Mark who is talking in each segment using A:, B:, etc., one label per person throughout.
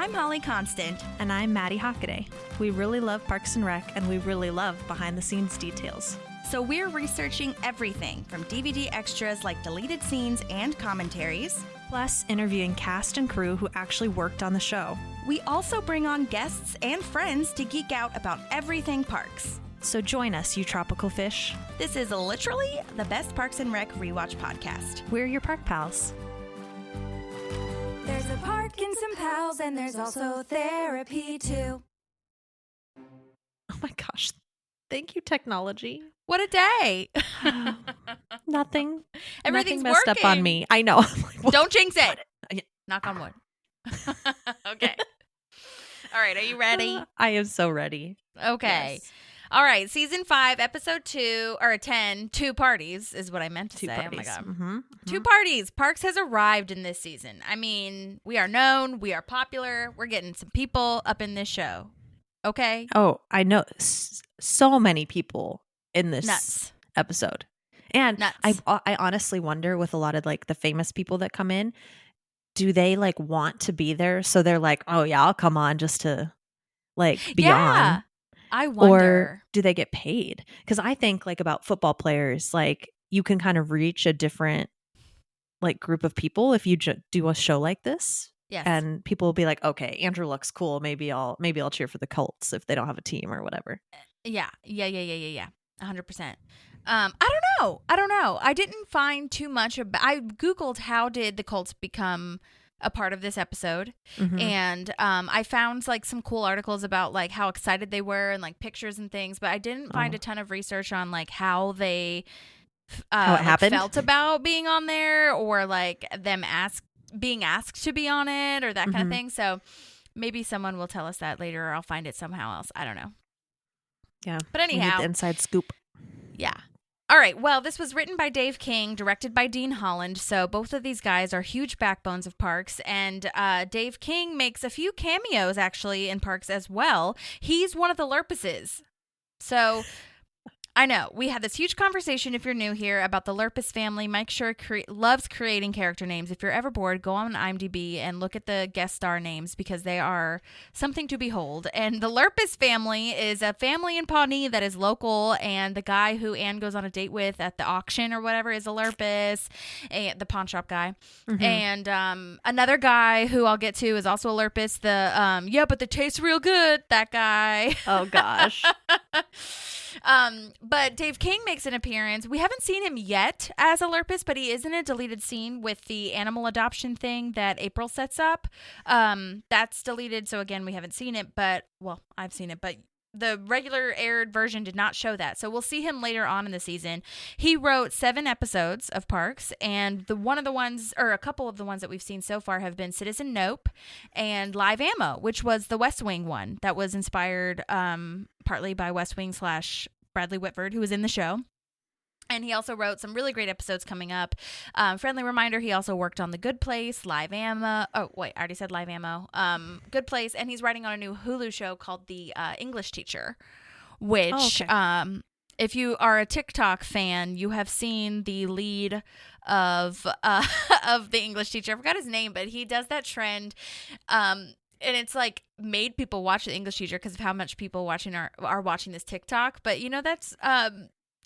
A: I'm Holly Constant.
B: And I'm Maddie Hockaday. We really love Parks and Rec, and we really love behind-the-scenes details.
A: So we're researching everything from DVD extras like deleted scenes and commentaries,
B: plus interviewing cast and crew who actually worked on the show.
A: We also bring on guests and friends to geek out about everything parks.
B: So join us, you tropical fish.
A: This is literally the best Parks and Rec rewatch podcast.
B: We're your park pals.
C: There's a park and some pals, and there's also therapy too.
B: Oh my gosh. Thank you, technology.
A: What a day.
B: Nothing.
A: Everything's
B: messed
A: working.
B: up on me. I know.
A: Don't jinx it. Knock on wood. Okay. All right. Are you ready?
B: I am so ready.
A: Okay.
B: Yes.
A: All right. Season 5, episode 2, or 10, 2 parties is what I meant to say.
B: Parties.
A: Oh my God.
B: Mm-hmm.
A: 2 parties. Parks has arrived in this season. I mean, we are known. We are popular. We're getting some people up in this show. Okay?
B: Oh, I know. So many people in this
A: Nuts.
B: episode. And
A: Nuts.
B: I honestly wonder with a lot of like the famous people that come in, do they like want to be there? So they're like, oh yeah, I'll come on just to like be on.
A: I wonder.
B: Or do they get paid? Because I think like about football players, like you can kind of reach a different like group of people if you do a show like this.
A: Yes.
B: And people will be like, okay, Andrew looks cool. Maybe I'll cheer for the Colts if they don't have a team or whatever.
A: Yeah. 100%. I don't know. I didn't find too much about. I Googled how did the Colts become a part of this episode, and I found like some cool articles about like how excited they were and like pictures and things, but I didn't find a ton of research on like how they
B: how it happened,
A: felt about being on there, or like them being asked to be on it, or that kind of thing. So maybe someone will tell us that later, or I'll find it somehow else. I don't know.
B: Yeah,
A: but anyhow,
B: we need the inside scoop.
A: Yeah. All right. Well, this was written by Dave King, directed by Dean Holland. So both of these guys are huge backbones of Parks. And Dave King makes a few cameos, actually, in Parks as well. He's one of the Lurpuses. So I know. We had this huge conversation, if you're new here, about the Lurpus family. Mike Schur loves creating character names. If you're ever bored, go on IMDb and look at the guest star names because they are something to behold. And the Lurpus family is a family in Pawnee that is local, and the guy who Anne goes on a date with at the auction or whatever is a Lurpus, the pawn shop guy. And another guy who I'll get to is also a Lurpus. But they taste real good, that guy.
B: Oh, gosh.
A: But Dave King makes an appearance. We haven't seen him yet as a Lurpus, but he is in a deleted scene with the animal adoption thing that April sets up. That's deleted, so again, we haven't seen it, I've seen it, but the regular aired version did not show that. So we'll see him later on in the season. He wrote 7 episodes of Parks, and a couple of the ones that we've seen so far have been Citizen Nope and Live Ammo, which was the West Wing one that was inspired partly by West Wing / Bradley Whitford, who was in the show. And he also wrote some really great episodes coming up. Friendly reminder, he also worked on The Good Place, Live Ammo. Oh, wait, I already said Live Ammo. Good Place, and he's writing on a new Hulu show called The English Teacher, which, if you are a TikTok fan, you have seen the lead of The English Teacher. I forgot his name, but he does that trend. And it's like made people watch The English Teacher because of how much people are watching this TikTok. But that's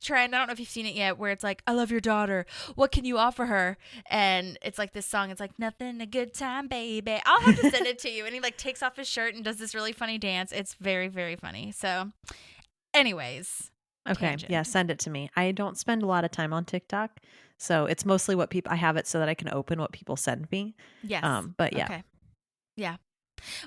A: trend. I don't know if you've seen it yet, where it's like, I love your daughter. What can you offer her? And it's like this song. It's like, nothing, a good time, baby. I'll have to send it to you. And he like takes off his shirt and does this really funny dance. It's very, very funny. So anyways.
B: Okay.
A: Tangent.
B: Yeah. Send it to me. I don't spend a lot of time on TikTok. So it's mostly I have it so that I can open what people send me.
A: Yes.
B: But yeah.
A: Okay. Yeah.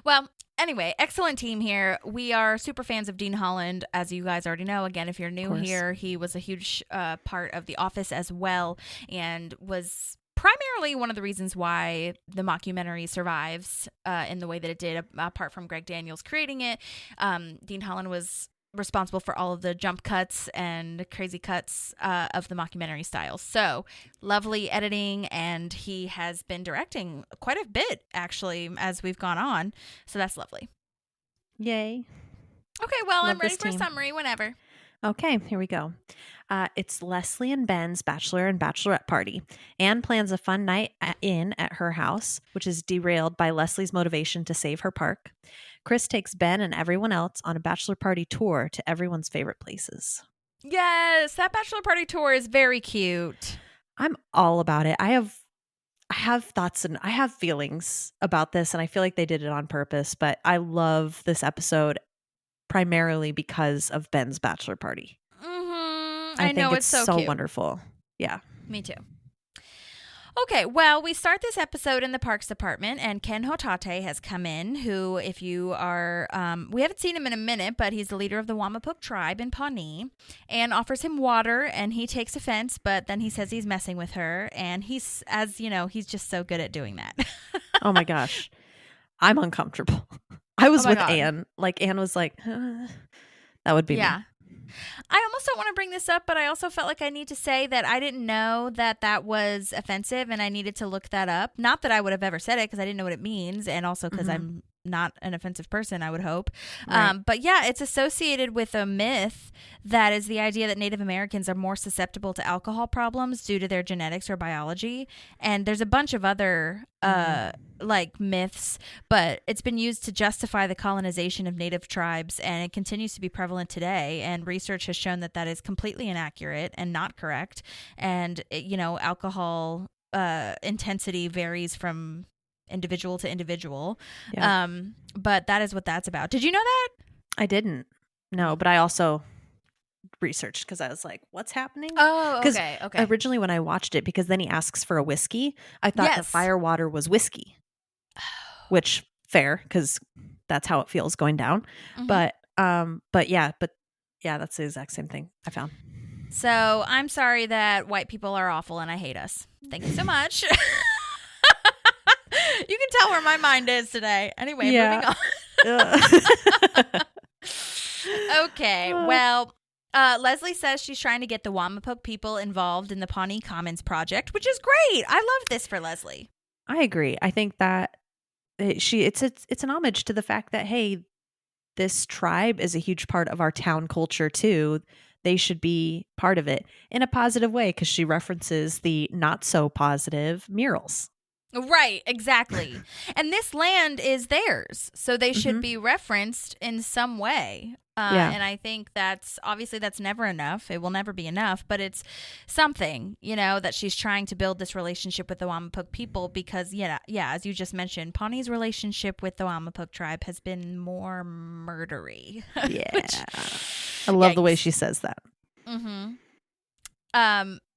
A: Well, anyway, excellent team here. We are super fans of Dean Holland, as you guys already know. Again, if you're new here, he was a huge part of The Office as well, and was primarily one of the reasons why the mockumentary survives in the way that it did, apart from Greg Daniels creating it. Dean Holland was responsible for all of the jump cuts and crazy cuts of the mockumentary style. So lovely editing, and he has been directing quite a bit actually as we've gone on. So that's lovely.
B: Yay.
A: Okay, well,
B: Love
A: I'm ready
B: this
A: for a
B: team.
A: summary whenever.
B: Okay, here we go. It's Leslie and Ben's bachelor and bachelorette party. Anne plans a fun night at her house, which is derailed by Leslie's motivation to save her park. Chris takes Ben and everyone else on a bachelor party tour to everyone's favorite places.
A: Yes, that bachelor party tour is very cute.
B: I'm all about it. I have thoughts and I have feelings about this, and I feel like they did it on purpose, but I love this episode primarily because of Ben's bachelor party.
A: I
B: think
A: know,
B: it's
A: it's so cute.
B: wonderful. Yeah.
A: Me too. Okay, well, we start this episode in the Parks Department, and Ken Hotate has come in, who, if you are, we haven't seen him in a minute, but he's the leader of the Wamapuk tribe in Pawnee, and offers him water, and he takes offense, but then he says he's messing with her, and he's, as you know, he's just so good at doing that.
B: Oh my gosh. I'm uncomfortable. I was with
A: God.
B: Anne. Like, Anne was like, that would be me.
A: I almost don't want to bring this up, but I also felt like I need to say that I didn't know that that was offensive, and I needed to look that up. Not that I would have ever said it, because I didn't know what it means, and also because I'm not an offensive person, I would hope.
B: Right.
A: But yeah, it's associated with a myth that is the idea that Native Americans are more susceptible to alcohol problems due to their genetics or biology. And there's a bunch of other like myths, but it's been used to justify the colonization of Native tribes, and it continues to be prevalent today. And research has shown that that is completely inaccurate and not correct. And alcohol intensity varies from individual to individual.
B: Yeah.
A: But that is what that's about. Did you know that?
B: I didn't. No, but I also researched because I was like, what's happening?
A: Oh, okay.
B: Originally when I watched it, because then he asks for a whiskey, I thought that firewater was whiskey, which fair, because that's how it feels going down. But yeah, that's the exact same thing I found.
A: So I'm sorry that white people are awful and I hate us. Thank you so much. You can tell where my mind is today. Anyway, moving on. Okay, well, Leslie says she's trying to get the Wamapuk people involved in the Pawnee Commons project, which is great. I love this for Leslie.
B: I agree. I think that it's an homage to the fact that, hey, this tribe is a huge part of our town culture too. They should be part of it in a positive way, because she references the not so positive murals.
A: Right, exactly. And this land is theirs, so they should be referenced in some way. And I think that's never enough. It will never be enough, but it's something, that she's trying to build this relationship with the Wamapuk people, because, as you just mentioned, Pawnee's relationship with the Wamapuk tribe has been more murdery.
B: Yeah. I love the way she says that.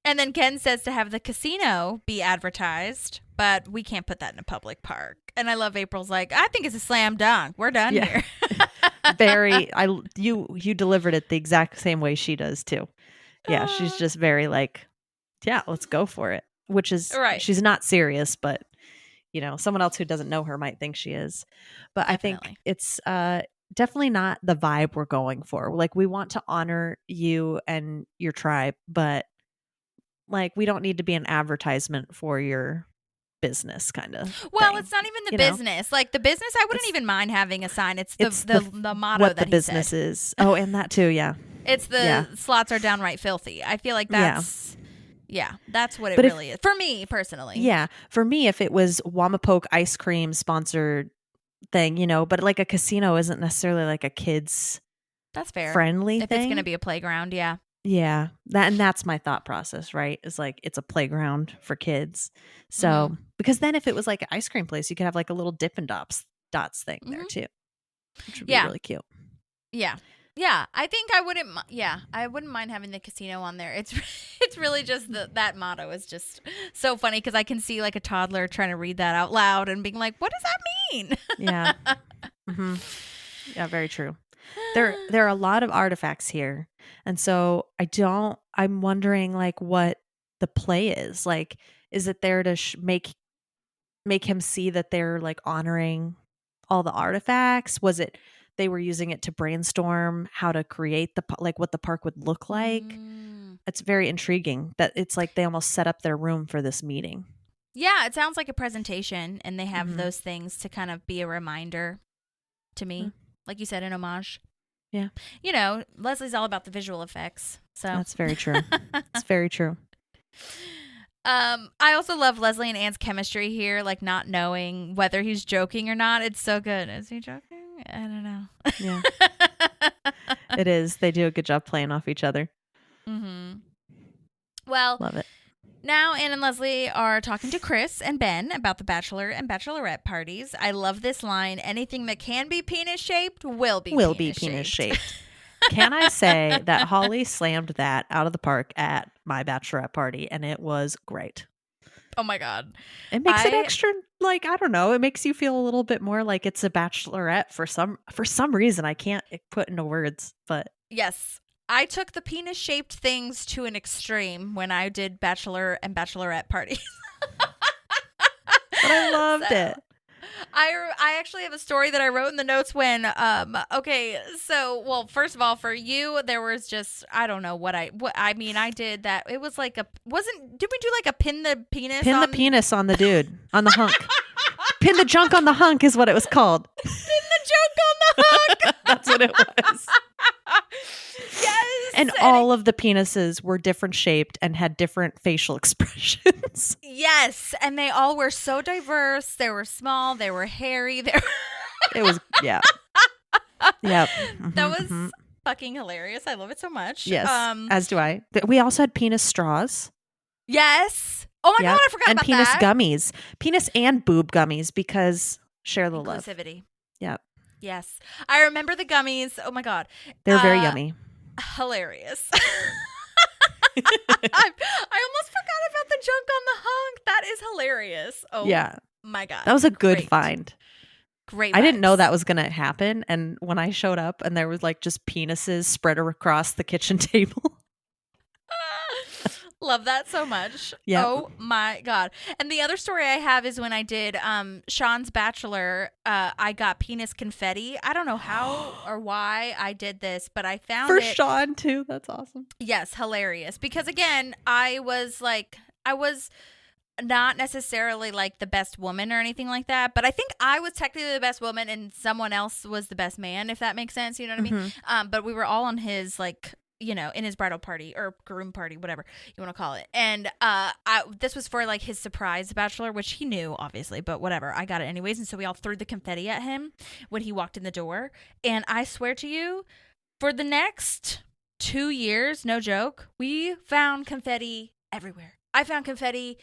A: And then Ken says to have the casino be advertised, but we can't put that in a public park. And I love April's like, I think it's a slam dunk. We're done here.
B: You delivered it the exact same way she does too. Yeah, she's just very like, yeah, let's go for it. Which is right. She's not serious, but someone else who doesn't know her might think she is. But definitely. I think it's definitely not the vibe we're going for. Like, we want to honor you and your tribe, but like, we don't need to be an advertisement for your business kind of
A: well
B: thing,
A: it's not even the business. Like, the business, I wouldn't even mind having a sign. It's the motto
B: what
A: that
B: the business is. Oh, and that too. Yeah.
A: It's the slots are downright filthy. I feel like that's that's what it really is for me personally.
B: Yeah, for me, if it was Wamapuk ice cream sponsored thing, but like a casino isn't necessarily like a kids
A: that's fair
B: friendly
A: if
B: thing.
A: It's going to be a playground.
B: Yeah, that's my thought process, right? Is like, it's a playground for kids. So because then if it was like an ice cream place, you could have like a little Dippin' Dots thing there too, which would be really cute.
A: Yeah, I think I wouldn't. I wouldn't mind having the casino on there. It's really just that motto is just so funny, because I can see like a toddler trying to read that out loud and being like, "What does that mean?"
B: Yeah, yeah, very true. There are a lot of artifacts here, and so I'm wondering like what the play is. Like, is it there to make him see that they're like honoring all the artifacts? Was it they were using it to brainstorm how to create what the park would look like? It's very intriguing that it's like they almost set up their room for this meeting.
A: Yeah, it sounds like a presentation, and they have those things to kind of be a reminder to me. Like you said, an homage.
B: Yeah.
A: You know, Leslie's all about the visual effects. So
B: That's very true. It's very true.
A: I also love Leslie and Anne's chemistry here, like not knowing whether he's joking or not. It's so good. Is he joking? I don't know.
B: Yeah. It is. They do a good job playing off each other.
A: Mm-hmm. Well,
B: Love it.
A: now Anne and Leslie are talking to Chris and Ben about the bachelor and bachelorette parties. I love this line. Anything that can be penis shaped will be penis shaped.
B: Can I say that Holly slammed that out of the park at my bachelorette party, and it was great.
A: Oh my God.
B: It makes it extra, like, I don't know. It makes you feel a little bit more like it's a bachelorette for some reason. I can't put into words, but
A: yes. I took the penis shaped things to an extreme when I did bachelor and bachelorette parties.
B: but I loved it.
A: I actually have a story that I wrote in the notes when first of all, for you there was just I don't know what I did that. It was like did we do like a pin the penis
B: on the dude, on the hunk. Pin the junk on the hunk is what it was called.
A: Pin the junk on the hunk.
B: That's what it was.
A: Yes.
B: And all of the penises were different shaped and had different facial expressions.
A: Yes. And they all were so diverse. They were small. They were hairy.
B: It was, yeah. Yep. Mm-hmm,
A: that was fucking hilarious. I love it so much.
B: Yes. As do I. We also had penis straws.
A: Yes. Oh my God, I forgot about that.
B: And penis gummies. Penis and boob gummies because share the love.
A: Inclusivity.
B: Yep.
A: Yes. I remember the gummies. Oh my God.
B: They're very yummy.
A: Hilarious. I almost forgot about the junk on the hunk. That is hilarious. Oh yeah. My God.
B: That was a good find.
A: Great.
B: I didn't know that was going to happen. And when I showed up and there was like just penises spread across the kitchen table.
A: Love that so much.
B: Yep.
A: Oh my God. And the other story I have is when I did Sean's Bachelor, I got penis confetti. I don't know how or why I did this, but I found
B: it.
A: For
B: Sean too. That's awesome.
A: Yes, hilarious. Because again, I was not necessarily like the best woman or anything like that, but I think I was technically the best woman and someone else was the best man, if that makes sense. You know what I mean? But we were all on his in his bridal party or groom party, whatever you want to call it. And this was for like his surprise bachelor, which he knew obviously, but whatever. I got it anyways. And so we all threw the confetti at him when he walked in the door. And I swear to you, for the next 2 years, no joke, we found confetti everywhere. I found confetti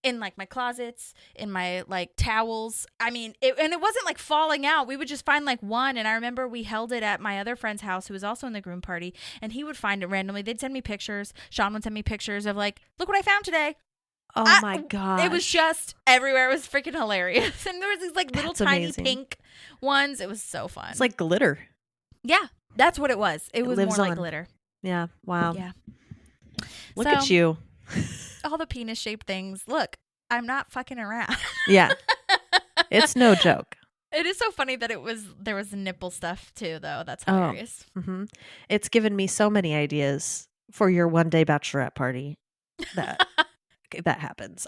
A: in like my closets, in my like towels. I mean, it wasn't like falling out. We would just find like one. And I remember we held it at my other friend's house who was also in the groom party, and he would find it randomly. They'd send me pictures. Sean would send me pictures of like, look what I found today.
B: Oh my God.
A: It was just everywhere. It was freaking hilarious. And there was these like little tiny pink ones. It was so fun.
B: It's like glitter.
A: Yeah, that's what it was. It was more like glitter.
B: Yeah. Wow.
A: Yeah.
B: Look at you.
A: All the penis shaped things. Look, I'm not fucking around.
B: Yeah. It's no joke.
A: It is so funny that there was nipple stuff too, though. That's hilarious.
B: Oh, It's given me so many ideas for your one day bachelorette party that that happens.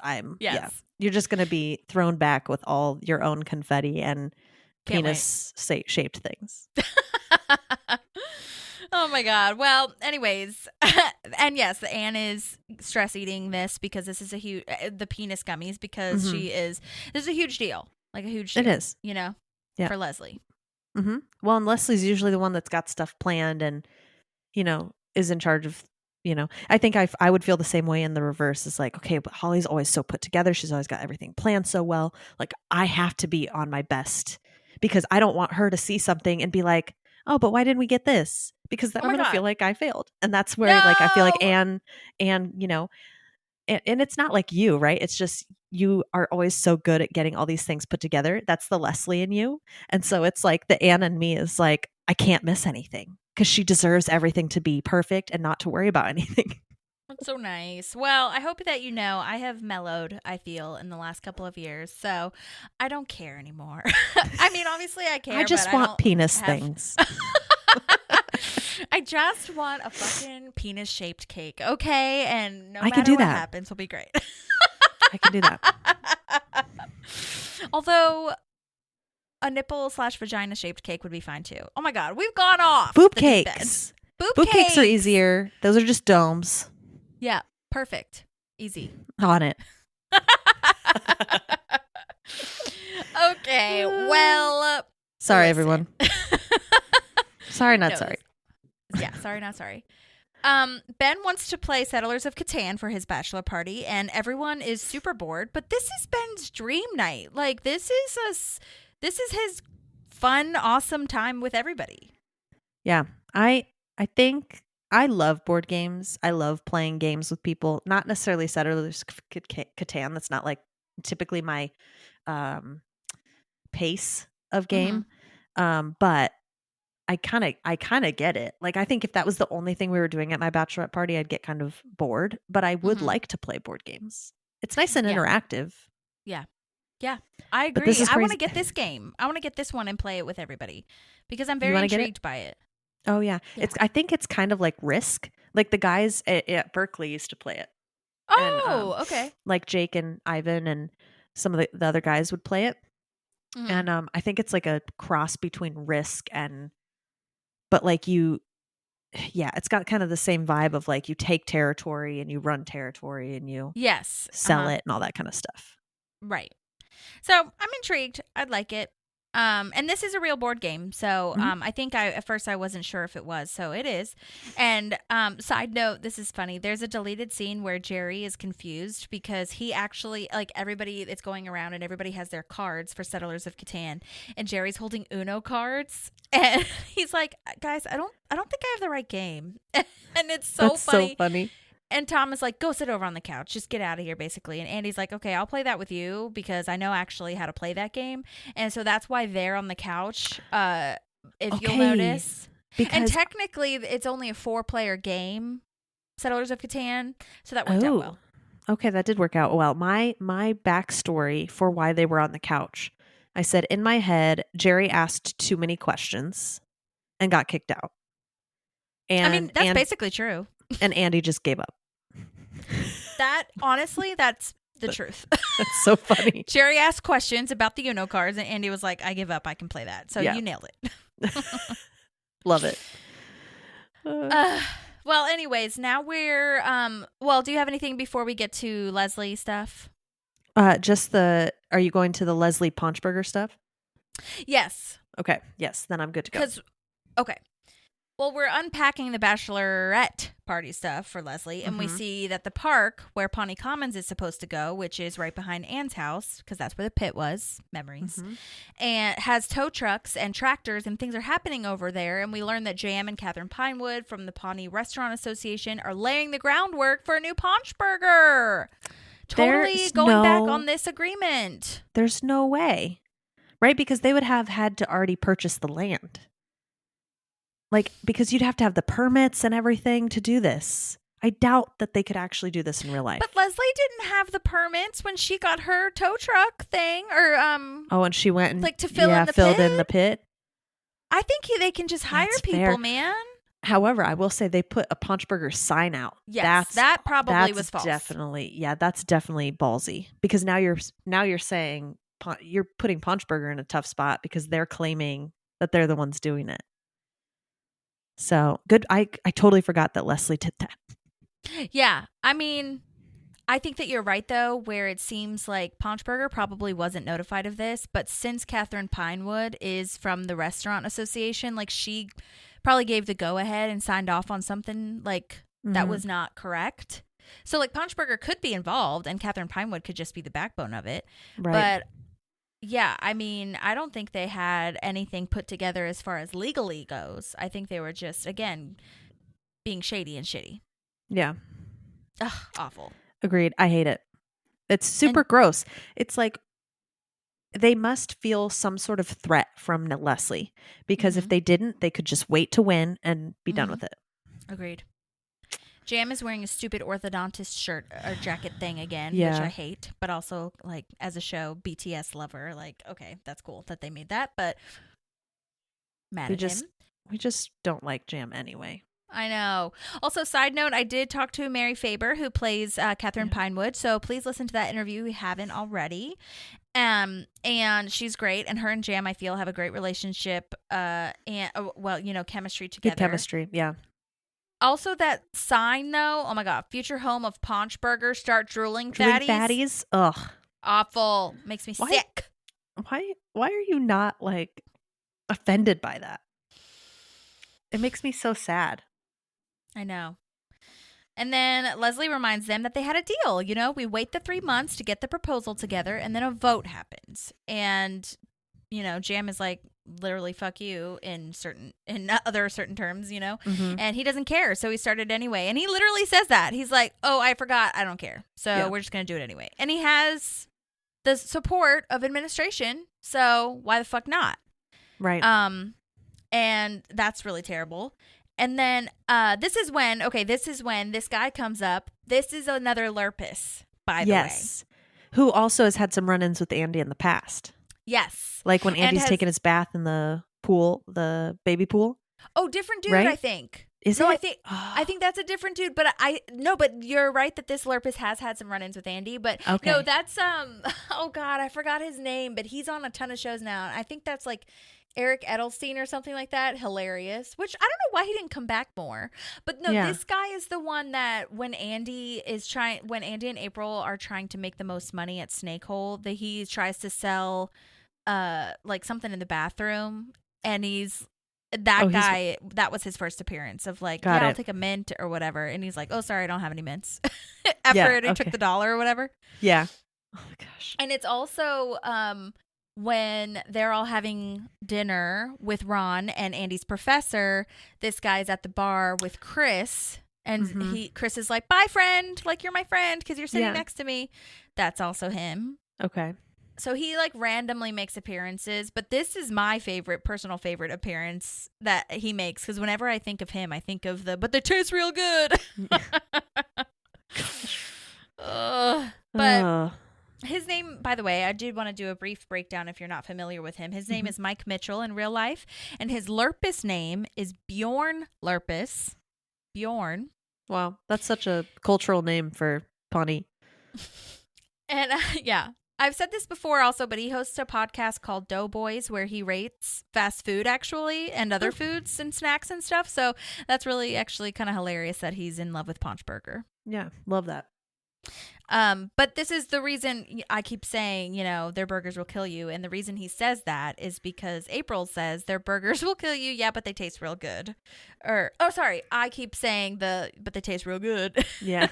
B: You're just going to be thrown back with all your own confetti and penis shaped things.
A: Oh my God. Well, anyways, and yes, Anne is stress eating this because this is the penis gummies because this is a huge deal. Like a huge deal.
B: It is.
A: You know, for Leslie.
B: Mm-hmm. Well, and Leslie's usually the one that's got stuff planned and, is in charge of, I think I would feel the same way in the reverse. It's like, okay, but Holly's always so put together. She's always got everything planned so well. Like I have to be on my best because I don't want her to see something and be like, oh, but why didn't we get this? Because then I'm going to feel like I failed. And that's where I feel like Anne, and it's not like you, right? It's just you are always so good at getting all these things put together. That's the Leslie in you. And so it's like the Anne in me is like, I can't miss anything because she deserves everything to be perfect and not to worry about anything.
A: That's so nice. Well, I hope that I have mellowed, I feel, in the last couple of years. So I don't care anymore. I mean, obviously I care.
B: I just want penis things.
A: I just want a fucking penis-shaped cake, okay? And no
B: matter
A: what
B: that.
A: happens, will be great.
B: I can do that.
A: Although, a nipple/vagina shaped cake would be fine too. Oh my God, we've gone off.
B: Boob
A: the deep
B: cakes.
A: end.
B: Boob cakes are easier. Those are just domes.
A: Yeah, perfect. Easy.
B: On it.
A: Okay, well.
B: Sorry,
A: listen.
B: everyone. Sorry, not
A: No,
B: sorry.
A: Yeah, sorry, not sorry. Ben wants to play Settlers of Catan for his bachelor party, and everyone is super bored. But this is Ben's dream night. Like this is his fun, awesome time with everybody.
B: Yeah, I think I love board games. I love playing games with people. Not necessarily Settlers of Catan. That's not like typically my pace of game. But I kind of get it. Like I think if that was the only thing we were doing at my bachelorette party, I'd get kind of bored, but I would like to play board games. It's nice and interactive.
A: Yeah. I agree.
B: This is
A: I want
B: crazy.
A: to get this game. I want to get this one and play it with everybody because I'm very
B: wanna get it?
A: intrigued by it.
B: Oh yeah.
A: Yeah.
B: I think it's kind of like Risk. Like the guys at Berkeley used to play it.
A: Oh, okay.
B: Like Jake and Ivan and some of the other guys would play it. And I think it's like a cross between Risk but like it's got kind of the same vibe of like you take territory and you run territory and you sell it and all that kind of stuff.
A: Right. So I'm intrigued. I'd like it. And this is a real board game. So I think at first I wasn't sure if it was. So it is. And side note, this is funny. There's a deleted scene where Jerry is confused because he actually, like everybody it's going around and everybody has their cards for Settlers of Catan. And Jerry's holding Uno cards. And he's like, guys, I don't think I have the right game. And it's so funny.
B: So funny.
A: And Tom is like, go sit over on the couch. Just get out of here, basically. And Andy's like, okay, I'll play that with you because I know actually how to play that game. And so that's why they're on the couch, if you'll notice. And technically, it's only a 4-player game, Settlers of Catan. So that worked out well.
B: Okay, that did work out well. My backstory for why they were on the couch, I said, in my head, Jerry asked too many questions and got kicked out. And,
A: I mean, that's basically true.
B: And Andy just gave up.
A: Honestly, that's the truth.
B: That's so funny.
A: Jerry asked questions about the Uno cards, and Andy was like, I give up. I can play that. So you nailed it.
B: Love it.
A: Well, anyways, now we're, do you have anything before we get to Leslie stuff?
B: Are you going to the Leslie Paunchberger stuff?
A: Yes.
B: Okay. Yes. Then I'm good to go.
A: Okay. Well, we're unpacking the bachelorette party stuff for Leslie, and we see that the park where Pawnee Commons is supposed to go, which is right behind Anne's house, because that's where the pit was, memories, and has tow trucks and tractors, and things are happening over there. And we learn that JM and Catherine Pinewood from the Pawnee Restaurant Association are laying the groundwork for a new Paunchberger. Totally going back on this agreement.
B: There's no way, right? Because they would have had to already purchase the land. Like, because you'd have to have the permits and everything to do this. I doubt that they could actually do this in real life.
A: But Leslie didn't have the permits when she got her tow truck thing, or
B: and she went and
A: to fill in the
B: filled
A: pit?
B: in the pit.
A: I think they can just hire people,
B: fair.
A: man.
B: However, I will say they put a Paunchberger sign out.
A: Yes, that probably was false.
B: That's definitely ballsy, because now you're saying you're putting Paunchberger in a tough spot because they're claiming that they're the ones doing it. So good. I totally forgot that Leslie did that.
A: Yeah. I mean, I think that you're right, though, where it seems like Paunchberger probably wasn't notified of this. But since Catherine Pinewood is from the Restaurant Association, like she probably gave the go ahead and signed off on something like that was not correct. So like Paunchberger could be involved and Catherine Pinewood could just be the backbone of it. Right. But yeah, I mean, I don't think they had anything put together as far as legally goes. I think they were just, again, being shady and shitty.
B: Yeah.
A: Ugh, awful.
B: Agreed. I hate it. It's super gross. It's like they must feel some sort of threat from Leslie, because if they didn't, they could just wait to win and be done with it.
A: Agreed. Jam is wearing a stupid orthodontist shirt or jacket thing again,
B: yeah.
A: which I hate, but also, like, as a show, BTS lover, like, okay, that's cool that they made that, but mad at him.
B: We just don't like Jam anyway.
A: I know. Also, side note, I did talk to Mary Faber, who plays Catherine Pinewood. So please listen to that interview if you haven't already. And she's great. And her and Jam, I feel, have a great relationship. Chemistry together.
B: Good chemistry. Yeah.
A: Also, that sign, though. Oh my God. Future home of Paunch Burger. Start drooling
B: Drooling
A: fatties.
B: fatties. Ugh.
A: Awful. Makes me sick.
B: Why are you not like offended by that? It makes me so sad.
A: I know. And then Leslie reminds them that they had a deal. You know, we wait the 3 months to get the proposal together, and then a vote happens. And, you know, Jam is like, literally, fuck you in other certain terms, you know, and he doesn't care. So he started anyway. And he literally says that. He's like, oh, I forgot. I don't care. So we're just going to do it anyway. And he has the support of administration. So why the fuck not?
B: Right.
A: And that's really terrible. And then this is when this guy comes up. This is another Lurpus, by the way.
B: Yes. Who also has had some run-ins with Andy in the past.
A: Yes.
B: Like when Andy's taken his bath in the pool, the baby pool.
A: Oh, different dude,
B: right?
A: I think.
B: Is it?
A: I think that's a different dude, but but you're right that this Lurpus has had some run-ins with Andy, but no, that's oh God, I forgot his name, but he's on a ton of shows now. I think that's like Eric Edelstein or something like that. Hilarious. Which I don't know why he didn't come back more. But no, this guy is the one that when Andy and April are trying to make the most money at Snakehole, that he tries to sell like something in the bathroom, and he's that guy. That was his first appearance of like, I'll take a mint or whatever, and he's like, oh, sorry, I don't have any mints. After he took the dollar or whatever.
B: Yeah. Oh my gosh.
A: And it's also when they're all having dinner with Ron and Andy's professor, this guy's at the bar with Chris, and Chris is like, bye, friend, like you're my friend because you're sitting next to me. That's also him.
B: Okay.
A: So he like randomly makes appearances, but this is my personal favorite appearance that he makes, because whenever I think of him, I think of but they taste real good. But his name, by the way, I did want to do a brief breakdown if you're not familiar with him. His name is Mike Mitchell in real life, and his Lurpus name is Bjorn Lurpus. Bjorn.
B: Wow, that's such a cultural name for Pawnee.
A: And I've said this before also, but he hosts a podcast called Doughboys where he rates fast food actually and other foods and snacks and stuff. So that's really actually kind of hilarious that he's in love with Paunch Burger.
B: Yeah, love that.
A: But this is the reason I keep saying, you know, their burgers will kill you. And the reason he says that is because April says their burgers will kill you. Yeah, but they taste real good. I keep saying but they taste real good.
B: Yeah.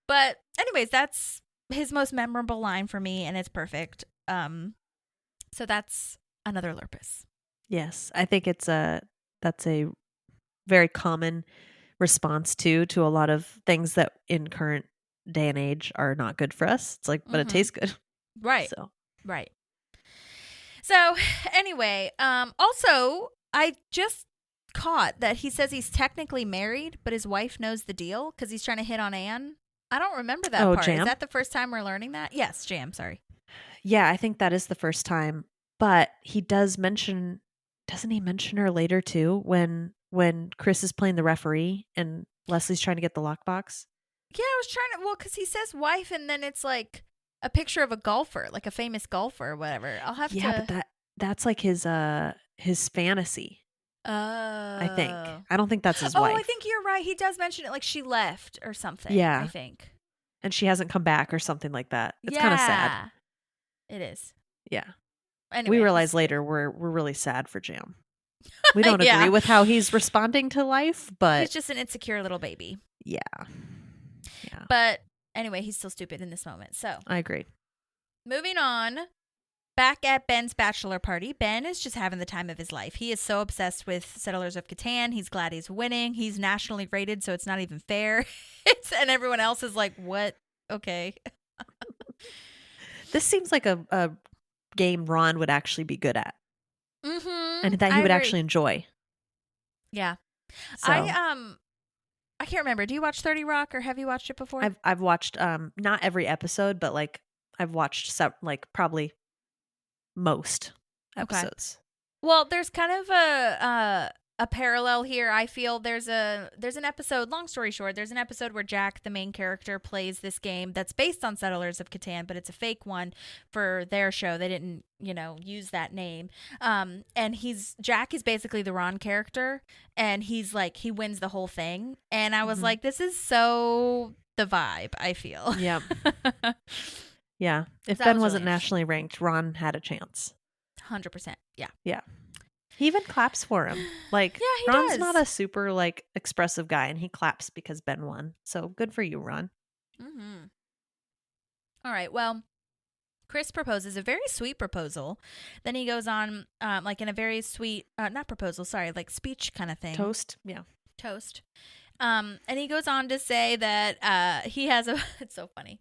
A: But anyways, that's his most memorable line for me, and it's perfect. So that's another Lurpus.
B: Yes, I think that's a very common response to a lot of things that in current day and age are not good for us. It's like, but it tastes good.
A: Right.
B: So
A: right. So anyway, also I just caught that he says he's technically married, but his wife knows the deal because he's trying to hit on Anne. I don't remember that part.
B: Jam?
A: Is that the first time we're learning that? Yes, Jam, sorry.
B: Yeah, I think that is the first time. But he doesn't he mention her later too when Chris is playing the referee and Leslie's trying to get the lockbox?
A: Yeah, I was trying to, because he says wife and then it's like a picture of a golfer, like a famous golfer or whatever. I'll have to.
B: Yeah, but that's like his fantasy. I think. I don't think that's his wife.
A: Oh, I think you're right. He does mention it like she left or something.
B: Yeah.
A: I think.
B: And she hasn't come back or something like that. It's kind of sad.
A: It is.
B: Yeah.
A: Anyway,
B: we realize later we're really sad for Jam. We don't agree with how he's responding to life, but
A: he's just an insecure little baby.
B: Yeah.
A: But anyway, he's still stupid in this moment. So
B: I agree.
A: Moving on. Back at Ben's bachelor party, Ben is just having the time of his life. He is so obsessed with Settlers of Catan. He's glad he's winning. He's nationally rated, so it's not even fair. And everyone else is like, what? Okay.
B: This seems like a game Ron would actually be good at.
A: Mm-hmm.
B: And that he would actually enjoy.
A: Yeah.
B: So.
A: I can't remember. Do you watch 30 Rock or have you watched it before?
B: I've watched not every episode, but like I've watched probably most episodes.
A: Well, there's kind of a a parallel here. I feel there's an episode, long story short, there's an episode where Jack, the main character, plays this game that's based on Settlers of Catan, but it's a fake one for their show. They didn't, use that name. And Jack is basically the Ron character, and he's like, he wins the whole thing. And I was like, this is so the vibe, I feel.
B: Yeah. Yeah. If
A: That
B: Ben
A: was
B: wasn't
A: really
B: nationally ranked, Ron had a chance.
A: 100%. Yeah.
B: Yeah. He even claps for him. Like,
A: Yeah, he
B: Ron's
A: does.
B: not a super, like, expressive guy, and he claps because Ben won. So good for you, Ron.
A: Mm-hmm. All right. Well, Chris proposes a very sweet proposal. Then he goes on, like in a very sweet, not proposal, sorry, like speech kind of thing.
B: Toast. Yeah.
A: Toast. And he goes on to say that he has it's so funny.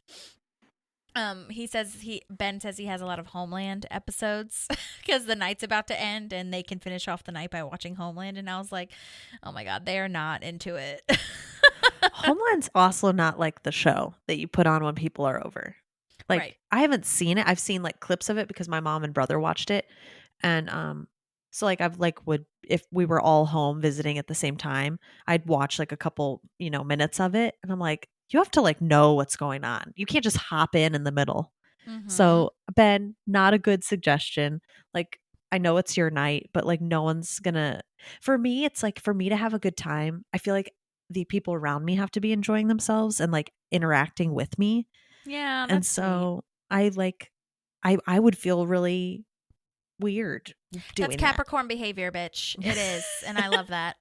A: Ben says he has a lot of Homeland episodes because the night's about to end and they can finish off the night by watching Homeland. And I was like, oh my God, they are not into it.
B: Homeland's also not like the show that you put on when people are over. Like,
A: Right.
B: I haven't seen it. I've seen like clips of it because my mom and brother watched it. And so like I've like if we were all home visiting at the same time, I'd watch like a couple, minutes of it. And I'm like, you have to like know what's going on. You can't just hop in the middle.
A: Mm-hmm.
B: So Ben, not a good suggestion. Like, I know it's your night, but like no one's gonna, for me, it's like for me to have a good time, I feel like the people around me have to be enjoying themselves and like interacting with me.
A: Yeah.
B: And
A: That's
B: so I like, I would feel really weird doing
A: That's Capricorn behavior, bitch. It is. And I love that.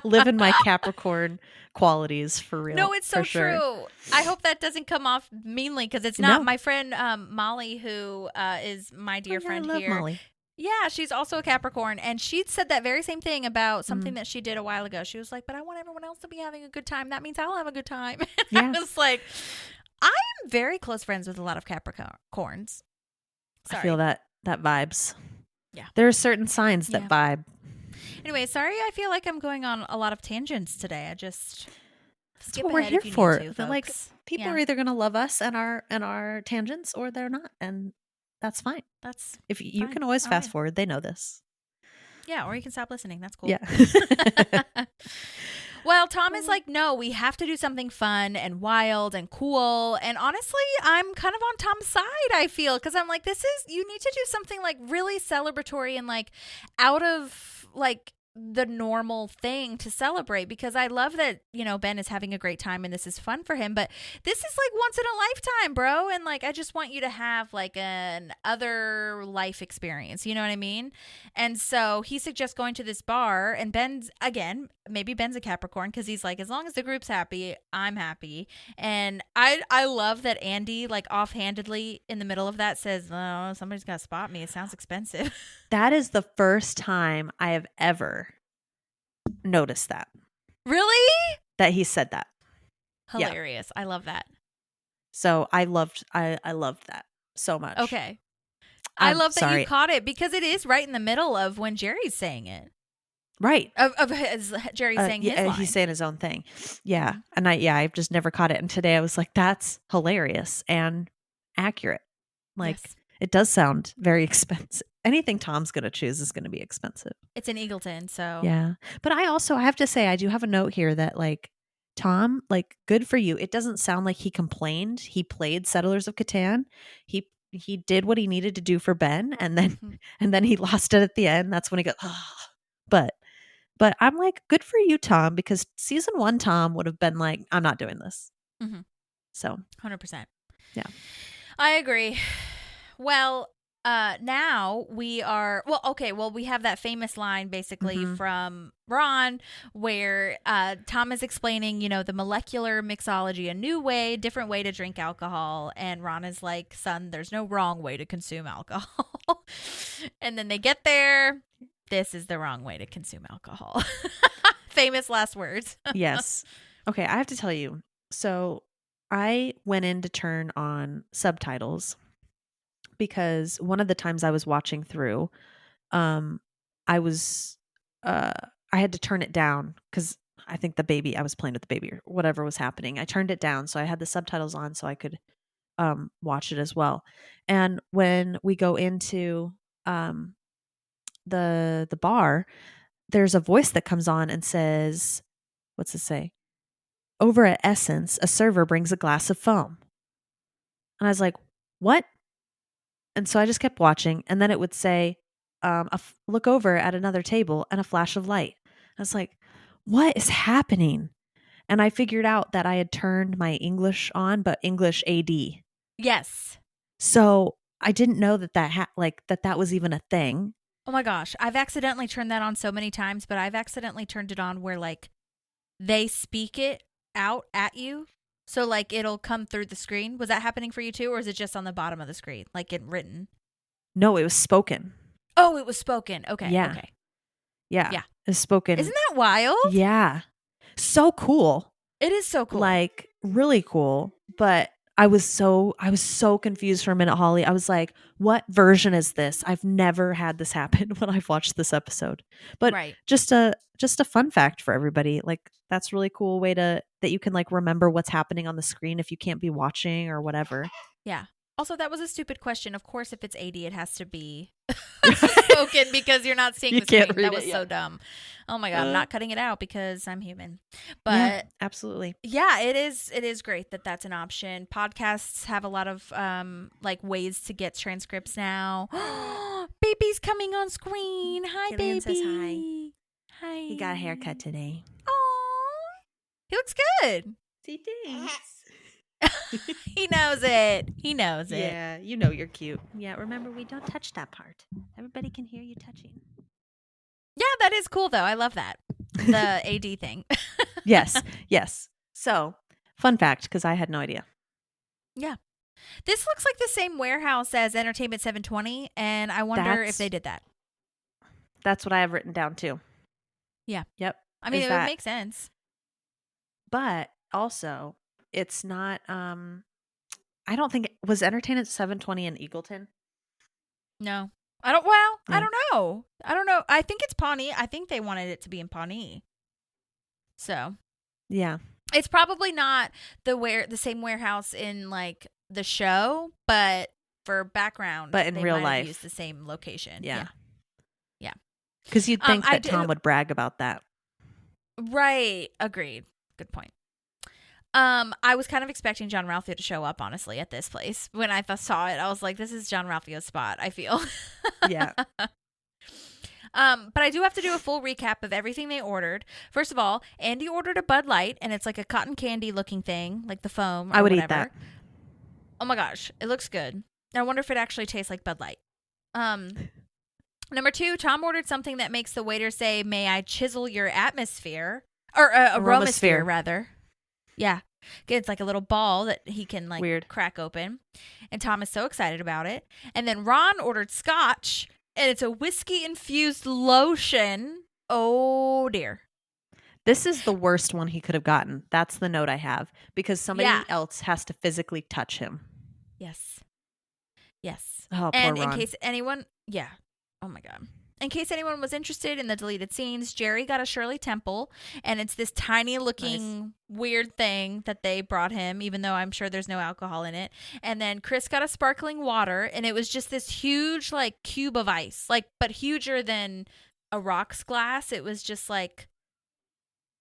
B: Living my Capricorn qualities for real.
A: No, it's so
B: for sure.
A: true. I hope that doesn't come off meanly because it's not.
B: No.
A: My friend Molly, who is my dear friend
B: I love
A: here.
B: Molly.
A: Yeah, she's also a Capricorn, and she said that very same thing about something that she did a while ago. She was like, "But I want everyone else to be having a good time. That means I'll have a good time." And
B: Yeah.
A: I was like, "I'm very close friends with a lot of Capricorns." Sorry.
B: I feel that vibes.
A: Yeah.
B: There are certain signs that
A: Yeah.
B: vibe.
A: Anyway, sorry. I feel like I'm going on a lot of tangents today. I just
B: That's
A: skip
B: what we're
A: ahead
B: here
A: if you
B: for.
A: need to,
B: But like
A: folks.
B: people
A: Yeah.
B: are either going to love us and our tangents, or they're not, and that's fine.
A: That's
B: If you
A: fine.
B: can always
A: All
B: fast
A: right.
B: forward, they know this.
A: Yeah, or you can stop listening. That's cool.
B: Yeah.
A: Well, Tom is like, no, we have to do something fun and wild and cool. And honestly, I'm kind of on Tom's side, I feel, because I'm like, you need to do something like really celebratory and like out of like the normal thing to celebrate, because I love that, Ben is having a great time and this is fun for him, but this is like once in a lifetime, bro. And like, I just want you to have like an other life experience. You know what I mean? And so he suggests going to this bar, and maybe Ben's a Capricorn because he's like, as long as the group's happy, I'm happy. And I love that Andy like offhandedly in the middle of that says, oh, somebody's got to spot me. It sounds expensive.
B: That is the first time I have ever noticed that he said that.
A: Hilarious. Yeah. I love that.
B: So I loved that so much.
A: Okay. I love that
B: sorry.
A: you caught it because it is right in the middle of when Jerry's saying it.
B: Right.
A: Of Jerry's saying his line.
B: He's saying his own thing. Yeah. And I've just never caught it. And today I was like, that's hilarious and accurate. Like,
A: yes.
B: It does sound very expensive. Anything Tom's going to choose is going to be expensive.
A: It's in Eagleton, so.
B: Yeah. But I have to say, I do have a note here that like, Tom, like, good for you. It doesn't sound like he complained. He played Settlers of Catan. He did what he needed to do for Ben, and then he lost it at the end. That's when he goes, oh. But I'm like, good for you, Tom, because season 1 Tom would have been like, I'm not doing this.
A: Mm-hmm.
B: So
A: 100%.
B: Yeah.
A: I agree. Well, now we are, we have that famous line basically from Ron where Tom is explaining, the molecular mixology, different way to drink alcohol. And Ron is like, son, there's no wrong way to consume alcohol. And then they get there. This is the wrong way to consume alcohol. Famous last words.
B: Yes. Okay, I have to tell you. So I went in to turn on subtitles because one of the times I was watching through, I had to turn it down because I think I was playing with the baby or whatever was happening. I turned it down, so I had the subtitles on so I could watch it as well. And when we go into the bar, there's a voice that comes on and says, what's it say? Over at Essence, a server brings a glass of foam. And I was like, what? And so I just kept watching. And then it would say, look over at another table and a flash of light. I was like, what is happening? And I figured out that I had turned my English on, but English AD.
A: Yes.
B: So I didn't know that that was even a thing.
A: Oh my gosh. I've accidentally turned that on so many times, but I've accidentally turned it on where like they speak it out at you. So like it'll come through the screen. Was that happening for you too? Or is it just on the bottom of the screen? Like it written?
B: No, it was spoken.
A: Oh, it was spoken. Okay.
B: Yeah.
A: Okay.
B: Yeah.
A: Yeah.
B: It was spoken.
A: Isn't that wild?
B: Yeah. So cool.
A: It is so cool.
B: Like really cool. But I was so confused for a minute, Holly. I was like, what version is this? I've never had this happen when I've watched this episode. But
A: right.
B: just a fun fact for everybody. Like that's really cool way that you can like remember what's happening on the screen if you can't be watching or whatever.
A: Yeah. Also, that was a stupid question. Of course, if it's 80, it has to be spoken because you're not seeing
B: You
A: the screen.
B: can't read
A: That was
B: it,
A: so
B: yeah.
A: dumb. Oh my God. I'm not cutting it out because I'm human. But
B: Yeah, absolutely.
A: yeah, it is great that that's an option. Podcasts have a lot of like ways to get transcripts now. Baby's coming on screen. Hi,
B: Killian
A: baby.
B: says hi.
A: Hi.
B: He got a haircut today.
A: Aww. He looks good.
B: He did.
A: He knows it. He knows it.
B: Yeah, you know you're cute. Yeah, remember we don't touch that part. Everybody can hear you touching.
A: Yeah, that is cool though. I love that. The AD thing.
B: Yes, yes. So, fun fact, because I had no idea.
A: Yeah. This looks like the same warehouse as Entertainment 720, and I wonder if they did that.
B: That's what I have written down too.
A: Yeah.
B: Yep.
A: I mean, it would make sense.
B: But also, it's not I don't think was Entertainment 720 in Eagleton?
A: No. I don't know.
B: Yeah.
A: I don't know. I think it's Pawnee. I think they wanted it to be in Pawnee. So,
B: yeah.
A: It's probably not the same warehouse in like the show, but for background,
B: but in
A: they
B: real
A: might have
B: life,
A: used the same location.
B: Yeah.
A: Yeah.
B: Because you'd think that Tom would brag about that.
A: Right. Agreed. Good point. I was kind of expecting John Ralphio to show up, honestly, at this place. When I saw it, I was like, this is John Ralphio's spot, I feel.
B: Yeah.
A: But I do have to do a full recap of everything they ordered. First of all, Andy ordered a Bud Light, and it's like a cotton candy looking thing, like the foam or
B: I would
A: whatever.
B: eat that.
A: Oh my gosh, it looks good. I wonder if it actually tastes like Bud Light. Number 2, Tom ordered something that makes the waiter say, "May I chisel your atmosphere?" Or aromasphere, rather. Yeah. It's like a little ball that he can like crack open. And Tom is so excited about it. And then Ron ordered scotch, and it's a whiskey-infused lotion. Oh, dear.
B: This is the worst one he could have gotten. That's the note I have. Because somebody else has to physically touch him.
A: Yes. Yes.
B: Oh,
A: and
B: poor Ron.
A: In case anyone... Yeah. Oh, my God. In case anyone was interested in the deleted scenes, Jerry got a Shirley Temple, and it's this tiny looking weird thing that they brought him, even though I'm sure there's no alcohol in it. And then Chris got a sparkling water, and it was just this huge like cube of ice, like but huger than a rocks glass. It was just like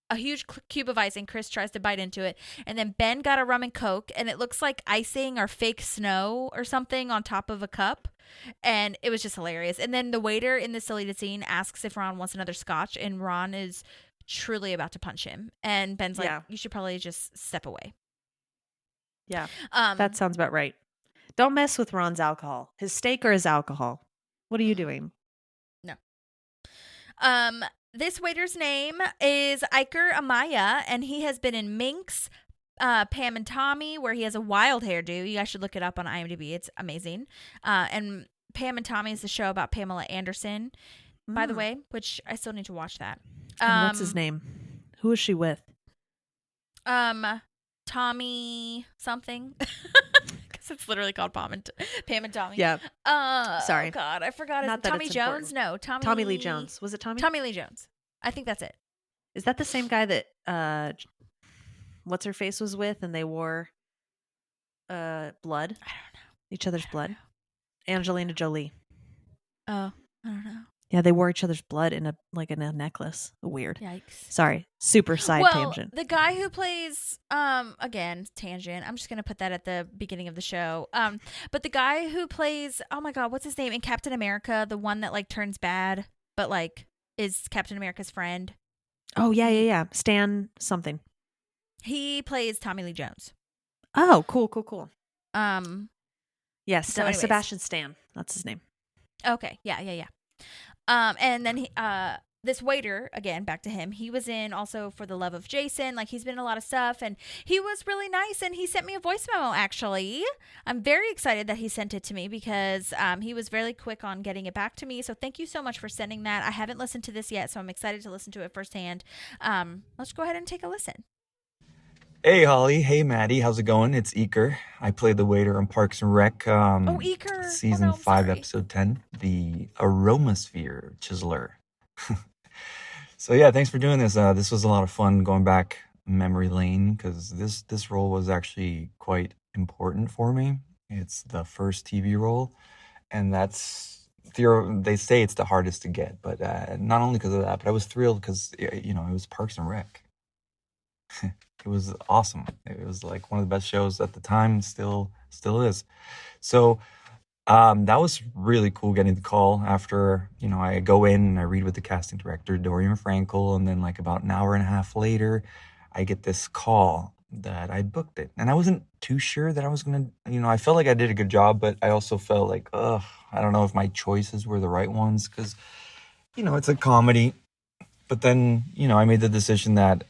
A: a huge cube of ice, and Chris tries to bite into it. And then Ben got a rum and Coke, and it looks like icing or fake snow or something on top of a cup. And it was just hilarious. And then the waiter in this deleted scene asks if Ron wants another scotch, and Ron is truly about to punch him. And Ben's like, you should probably just step away.
B: Yeah, that sounds about right. Don't mess with Ron's alcohol. His steak or his alcohol. What are you doing?
A: No. This waiter's name is Iker Amaya, and he has been in Minx, Pam and Tommy, where he has a wild hairdo. You guys should look it up on IMDb. It's amazing. And Pam and Tommy is the show about Pamela Anderson, by the way, which I still need to watch that.
B: And what's his name? Who is she with?
A: Tommy something. Because it's literally called Pam and Tommy.
B: Yeah. Sorry.
A: Oh, God. I forgot his
B: Not that
A: Tommy
B: it's
A: Jones?
B: important.
A: No.
B: Tommy Lee Jones. Was it Tommy?
A: Tommy Lee Jones. I think that's it.
B: Is that the same guy that what's her face was with, and they wore blood?
A: I don't know.
B: Each other's blood. Angelina Jolie.
A: Oh, I don't know.
B: Yeah, they wore each other's blood in a necklace. Weird.
A: Yikes.
B: Sorry, super side tangent.
A: The guy who plays again, tangent. I'm just gonna put that at the beginning of the show. But the guy who plays, oh my god, what's his name in Captain America? The one that like turns bad, but like is Captain America's friend.
B: Oh yeah. Stan something.
A: He plays Tommy Lee Jones.
B: Oh, cool. Yes,
A: So anyways.
B: Sebastian Stan. That's his name.
A: Okay, yeah. And then he, this waiter, again, back to him, he was in also For the Love of Jason. Like, he's been in a lot of stuff, and he was really nice, and he sent me a voice memo, actually. I'm very excited that he sent it to me because he was very quick on getting it back to me, so thank you so much for sending that. I haven't listened to this yet, so I'm excited to listen to it firsthand. Let's go ahead and take a listen.
D: Hey, Holly. Hey, Maddie. How's it going? It's Iker. I played the waiter on Parks and Rec.
A: Iker.
D: Season 5, Episode 10, the Aromasphere Chiseler. So, yeah, thanks for doing this. This was a lot of fun going back memory lane because this role was actually quite important for me. It's the first TV role, and they say it's the hardest to get, but not only because of that, but I was thrilled because, it was Parks and Rec. It was awesome. It was like one of the best shows at the time, still is. So that was really cool getting the call after, I go in and I read with the casting director, Dorian Frankel, and then like about an hour and a half later, I get this call that I'd booked it. And I wasn't too sure that I was going to, I felt like I did a good job, but I also felt like, I don't know if my choices were the right ones because, it's a comedy. But then, I made the decision that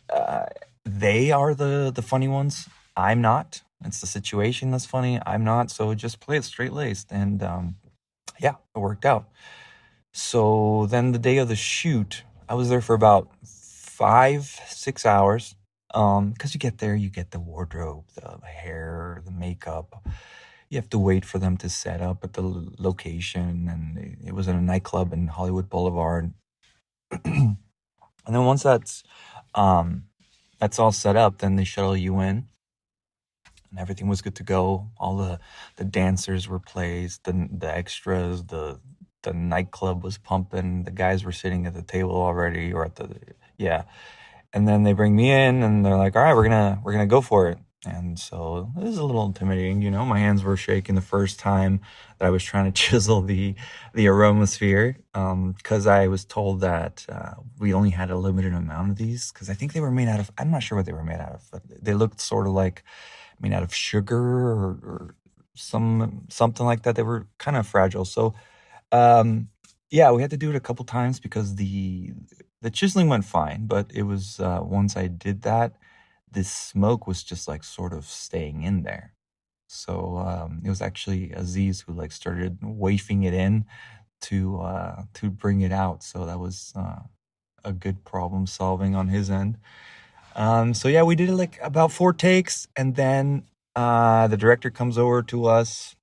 D: they are the funny ones. I'm not. It's the situation that's funny. I'm not. So just play it straight-laced. And it worked out. So then the day of the shoot, I was there for about 5-6 hours. Because you get there, you get the wardrobe, the hair, the makeup. You have to wait for them to set up at the location. And it was in a nightclub in Hollywood Boulevard. And then once that's all set up, then they shuttle you in. And everything was good to go. All the dancers were placed, the extras, the nightclub was pumping. The guys were sitting at the table already, or And then they bring me in, and they're like, "All right, we're gonna go for it." And so it was a little intimidating, My hands were shaking the first time that I was trying to chisel the aromasphere, because I was told that we only had a limited amount of these, because I think they were made out of, I'm not sure what they were made out of, but they looked sort of like made out of sugar or something like that. They were kind of fragile. So we had to do it a couple times because the chiseling went fine, but it was once I did that, this smoke was just like sort of staying in there. So it was actually Aziz who like started wafting it in to bring it out. So that was a good problem solving on his end. We did it like about 4 takes, and then the director comes over to us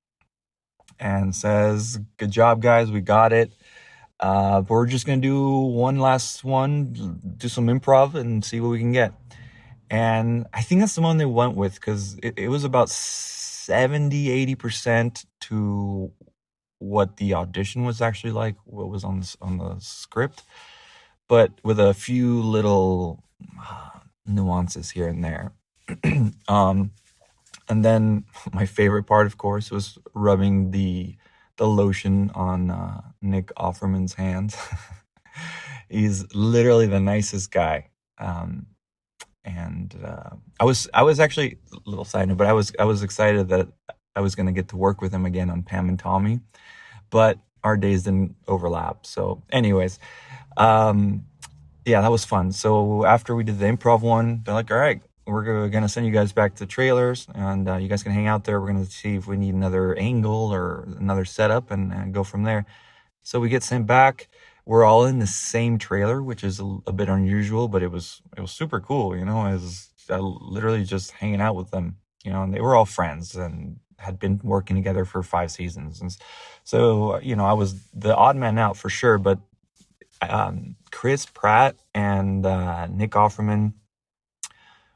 D: and says, "Good job, guys, we got it. But we're just gonna do one last one, do some improv and see what we can get." And I think that's the one they went with because it was about 70-80% to what the audition was actually like, what was on the script, but with a few little nuances here and there. And then my favorite part, of course, was rubbing the lotion on Nick Offerman's hands. He's literally the nicest guy. And I was actually a little side note, but I was excited that I was going to get to work with him again on Pam and Tommy, but our days didn't overlap. So anyways, that was fun. So after we did the improv one, they're like, "All right, we're going to send you guys back to trailers, and you guys can hang out there. We're going to see if we need another angle or another setup and go from there." So we get sent back. We're all in the same trailer, which is a bit unusual, but it was super cool, I was literally just hanging out with them, and they were all friends and had been working together for 5 seasons. And so, I was the odd man out for sure, but Chris Pratt and Nick Offerman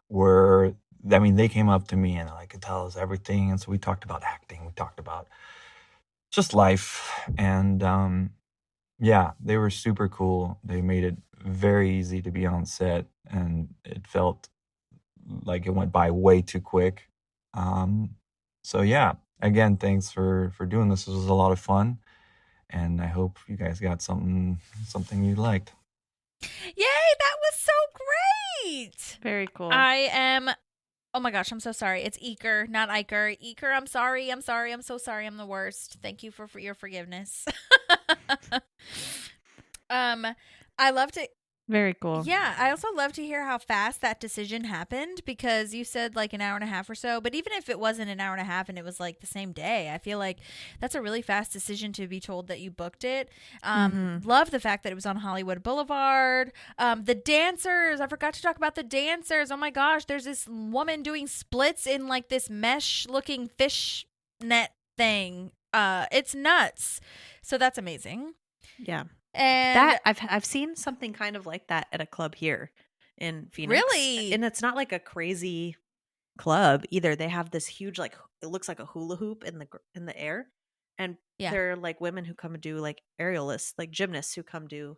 D: they came up to me and I could tell us everything. And so we talked about acting. We talked about just life. And Yeah, they were super cool. They made it very easy to be on set, and it felt like it went by way too quick. Um, so yeah, again, thanks for doing this. This was a lot of fun, and I hope you guys got something you liked.
A: Yay, that was so great.
B: Very cool.
A: Oh my gosh, I'm so sorry. It's Iker, not Iker. Iker, I'm sorry. I'm so sorry. I'm the worst. Thank you for your forgiveness. I love to.
B: Very cool.
A: Yeah, I also love to hear how fast that decision happened, because you said like an hour and a half or so. But even if it wasn't an hour and a half and it was like the same day, I feel like that's a really fast decision to be told that you booked it. Love the fact that it was on Hollywood Boulevard. The dancers, I forgot to talk about the dancers. Oh my gosh, there's this woman doing splits in like this mesh looking fish net thing. It's nuts. So that's amazing.
B: Yeah.
A: And
B: That I've seen something kind of like that at a club here in Phoenix.
A: Really?
B: And it's not like a crazy club either. They have this huge, like, it looks like a hula hoop in the air, and
A: Yeah.
B: there are like women who come and do like aerialists, like gymnasts who come do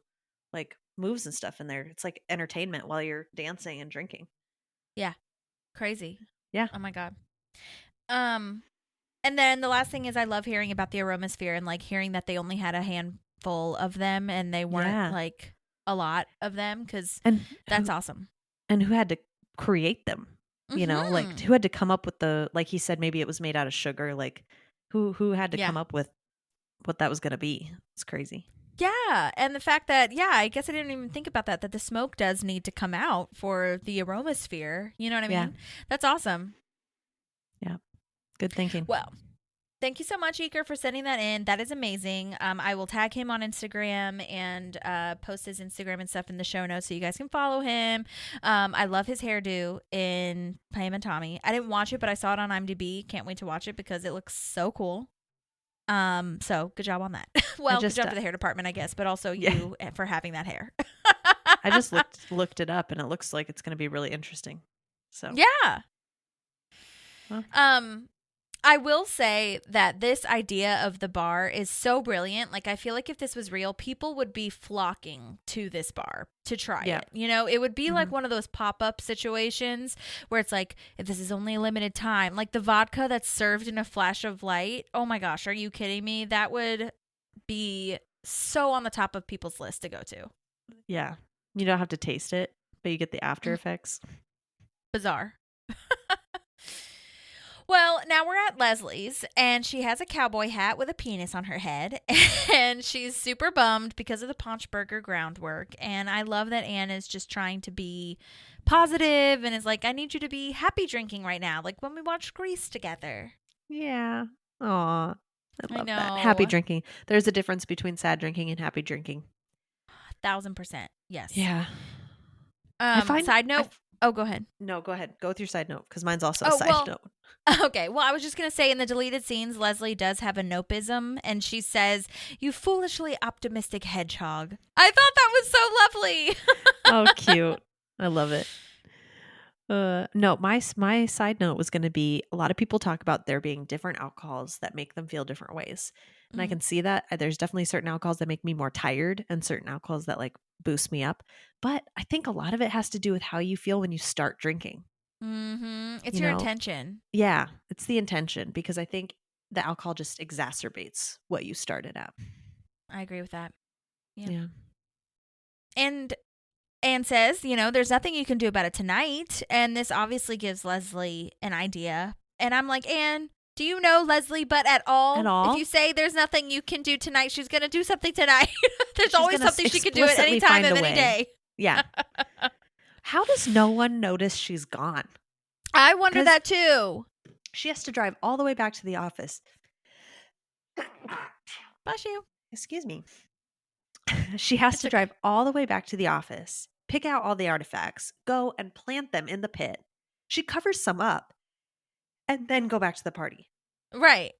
B: like moves and stuff in there. It's like entertainment while you're dancing and drinking.
A: crazy.
B: Yeah.
A: Oh my God. And then the last thing is, I love hearing about the Aromasphere and like hearing that they only had a handful of them and they weren't like a lot of them, because
B: And
A: that's awesome.
B: and who had to create them? You know, like
A: Mhm.
B: who had to come up with like he said, maybe it was made out of sugar. Like who had to
A: Yeah.
B: come up with what that was going to be? It's crazy.
A: Yeah, and the fact that, I guess I didn't even think about that the smoke does need to come out for the Aromasphere. You know what I
B: Yeah.
A: mean? That's awesome.
B: Good thinking.
A: Well, thank you so much, Iker, for sending that in. That is amazing. I will tag him on Instagram and post his Instagram and stuff in the show notes so you guys can follow him. I love his hairdo in Pam and Tommy. I didn't watch it, but I saw it on IMDb. Can't wait to watch it because it looks so cool. So good job on that. Well, good job to the hair department, I guess, but also you for having that hair.
B: I just looked it up, and it looks like it's going to be really interesting. So
A: Yeah.
B: Well.
A: I will say that this idea of the bar is so brilliant. Like, I feel like if this was real, people would be flocking to this bar to try it. You know, it would be like one of those pop-up situations where it's like, if this is only a limited time, like the vodka that's served in a flash of light. Oh my gosh, are you kidding me? That would be so on the top of people's list to go to.
B: Yeah. You don't have to taste it, but you get the after effects.
A: Bizarre. Well, now we're at Leslie's, and she has a cowboy hat with a penis on her head, and she's super bummed because of the Paunch Burger groundwork. And I love that Anne is just trying to be positive and is like, I need you to be happy drinking right now, like when we watched Grease together.
B: Yeah. Aw. I love that.
A: know.
B: Happy drinking. There's a difference between sad drinking and happy drinking.
A: 1,000%. Yes.
B: Yeah.
A: Side note. Oh, go ahead.
B: No, go ahead. Go with your side note, because mine's also
A: Oh,
B: a side note.
A: Okay, well, I was just going to say, in the deleted scenes, Leslie does have a nopism, and she says, "You foolishly optimistic hedgehog." I thought that was so lovely.
B: Oh, cute. I love it. No, my side note was going to be, a lot of people talk about there being different alcohols that make them feel different ways. And I can see that. There's definitely certain alcohols that make me more tired and certain alcohols that like boost me up. But I think a lot of it has to do with how you feel when you start drinking.
A: It's your intention.
B: Yeah, it's the intention, because I think the alcohol just exacerbates what you started at.
A: I agree with that.
B: Yeah.
A: And Anne says, there's nothing you can do about it tonight. And this obviously gives Leslie an idea. And I'm like, Anne, do you know Leslie but at all?
B: At all?
A: If you say there's nothing you can do tonight, she's going to do something tonight. There's
B: She's
A: always
B: gonna
A: something she can do at any
B: explicitly
A: time
B: find
A: of
B: a
A: any
B: way.
A: day.
B: Yeah. How does no one notice she's gone?
A: I wonder
B: 'Cause
A: that too.
B: She has to drive all the way back to the office.
A: Bless you.
B: Excuse me. She has to drive all the way back to the office, pick out all the artifacts, go and plant them in the pit. She covers some up, and then go back to the party.
A: Right.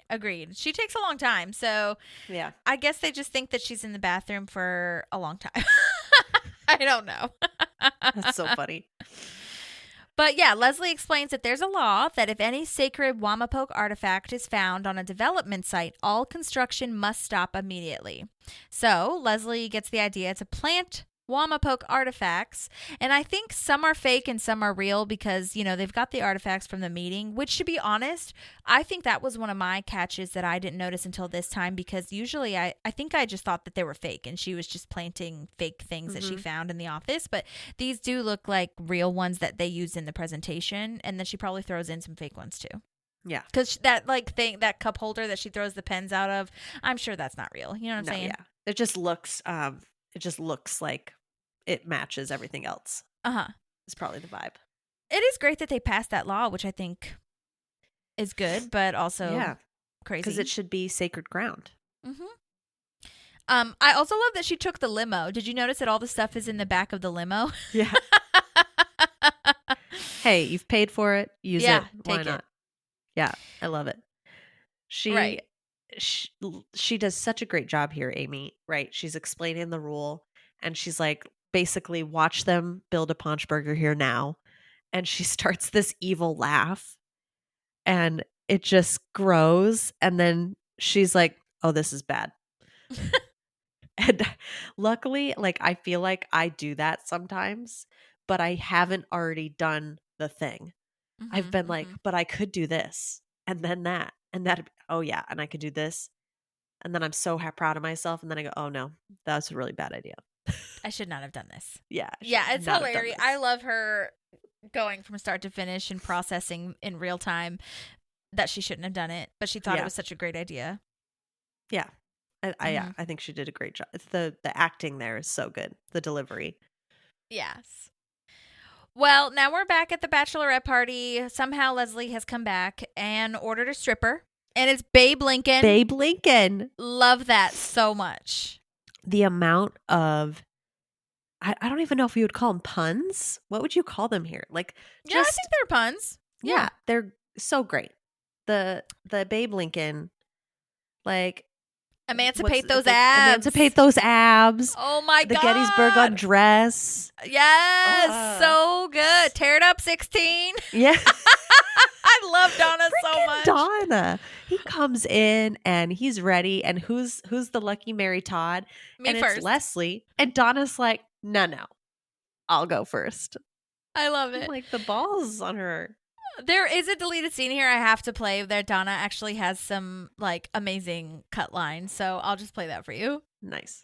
A: Agreed. She takes a long time. So
B: Yeah.
A: I guess they just think that she's in the bathroom for a long time. I don't know.
B: That's so funny.
A: But yeah, Leslie explains that there's a law that if any sacred Wamapoke artifact is found on a development site, all construction must stop immediately. So Leslie gets the idea to plant Wamapoke artifacts, and I think some are fake and some are real because, they've got the artifacts from the meeting, which, to be honest, I think that was one of my catches that I didn't notice until this time, because usually I think I just thought that they were fake and she was just planting fake things that she found in the office, but these do look like real ones that they used in the presentation, and then she probably throws in some fake ones too.
B: Yeah.
A: Because that that cup holder that she throws the pens out of, I'm sure that's not real. You know what I'm saying?
B: Yeah. It just looks like it matches everything else. It's probably the vibe.
A: It is great that they passed that law, which I think is good, but also crazy.
B: Because it should be sacred ground.
A: I also love that she took the limo. Did you notice that all the stuff is in the back of the limo?
B: Yeah. Hey, you've paid for it. Use it. Why
A: take
B: not?
A: it.
B: Yeah, I love it. She does such a great job here, Amy, right? She's explaining the rule, and she's like, basically, watch them build a paunch burger here now. And she starts this evil laugh, and it just grows. And then she's like, oh, this is bad. And luckily, I feel like I do that sometimes, but I haven't already done the thing. I've been like, but I could do this, and then that, and that. Oh yeah, and I could do this, and then I'm so proud of myself, and then I go, oh no, that's a really bad idea.
A: I should not have done this.
B: Yeah,
A: it's hilarious. I love her going from start to finish and processing in real time that she shouldn't have done it, but she thought it was such a great idea.
B: Yeah, I think she did a great job. The acting there is so good. The delivery. Yes.
A: Well, now we're back at the bachelorette party. Somehow Leslie has come back and ordered a stripper. And it's Babe Lincoln.
B: Babe Lincoln.
A: Love that so much.
B: The amount of, I don't even know if you would call them puns. What would you call them here?
A: I think they're puns.
B: Yeah, they're so great. The Babe Lincoln,
A: emancipate those abs.
B: Emancipate those abs.
A: Oh my God.
B: The Gettysburg undress.
A: Yes. So good. Tear it up, 16.
B: Yeah.
A: I love Donna so much.
B: Donna. He comes in and he's ready. And who's the lucky Mary Todd?
A: Me
B: and
A: first.
B: It's Leslie. And Donna's like, no. I'll go first.
A: I love it.
B: The balls on her.
A: There is a deleted scene here I have to play there. Donna actually has some amazing cut lines, so I'll just play that for you.
B: Nice.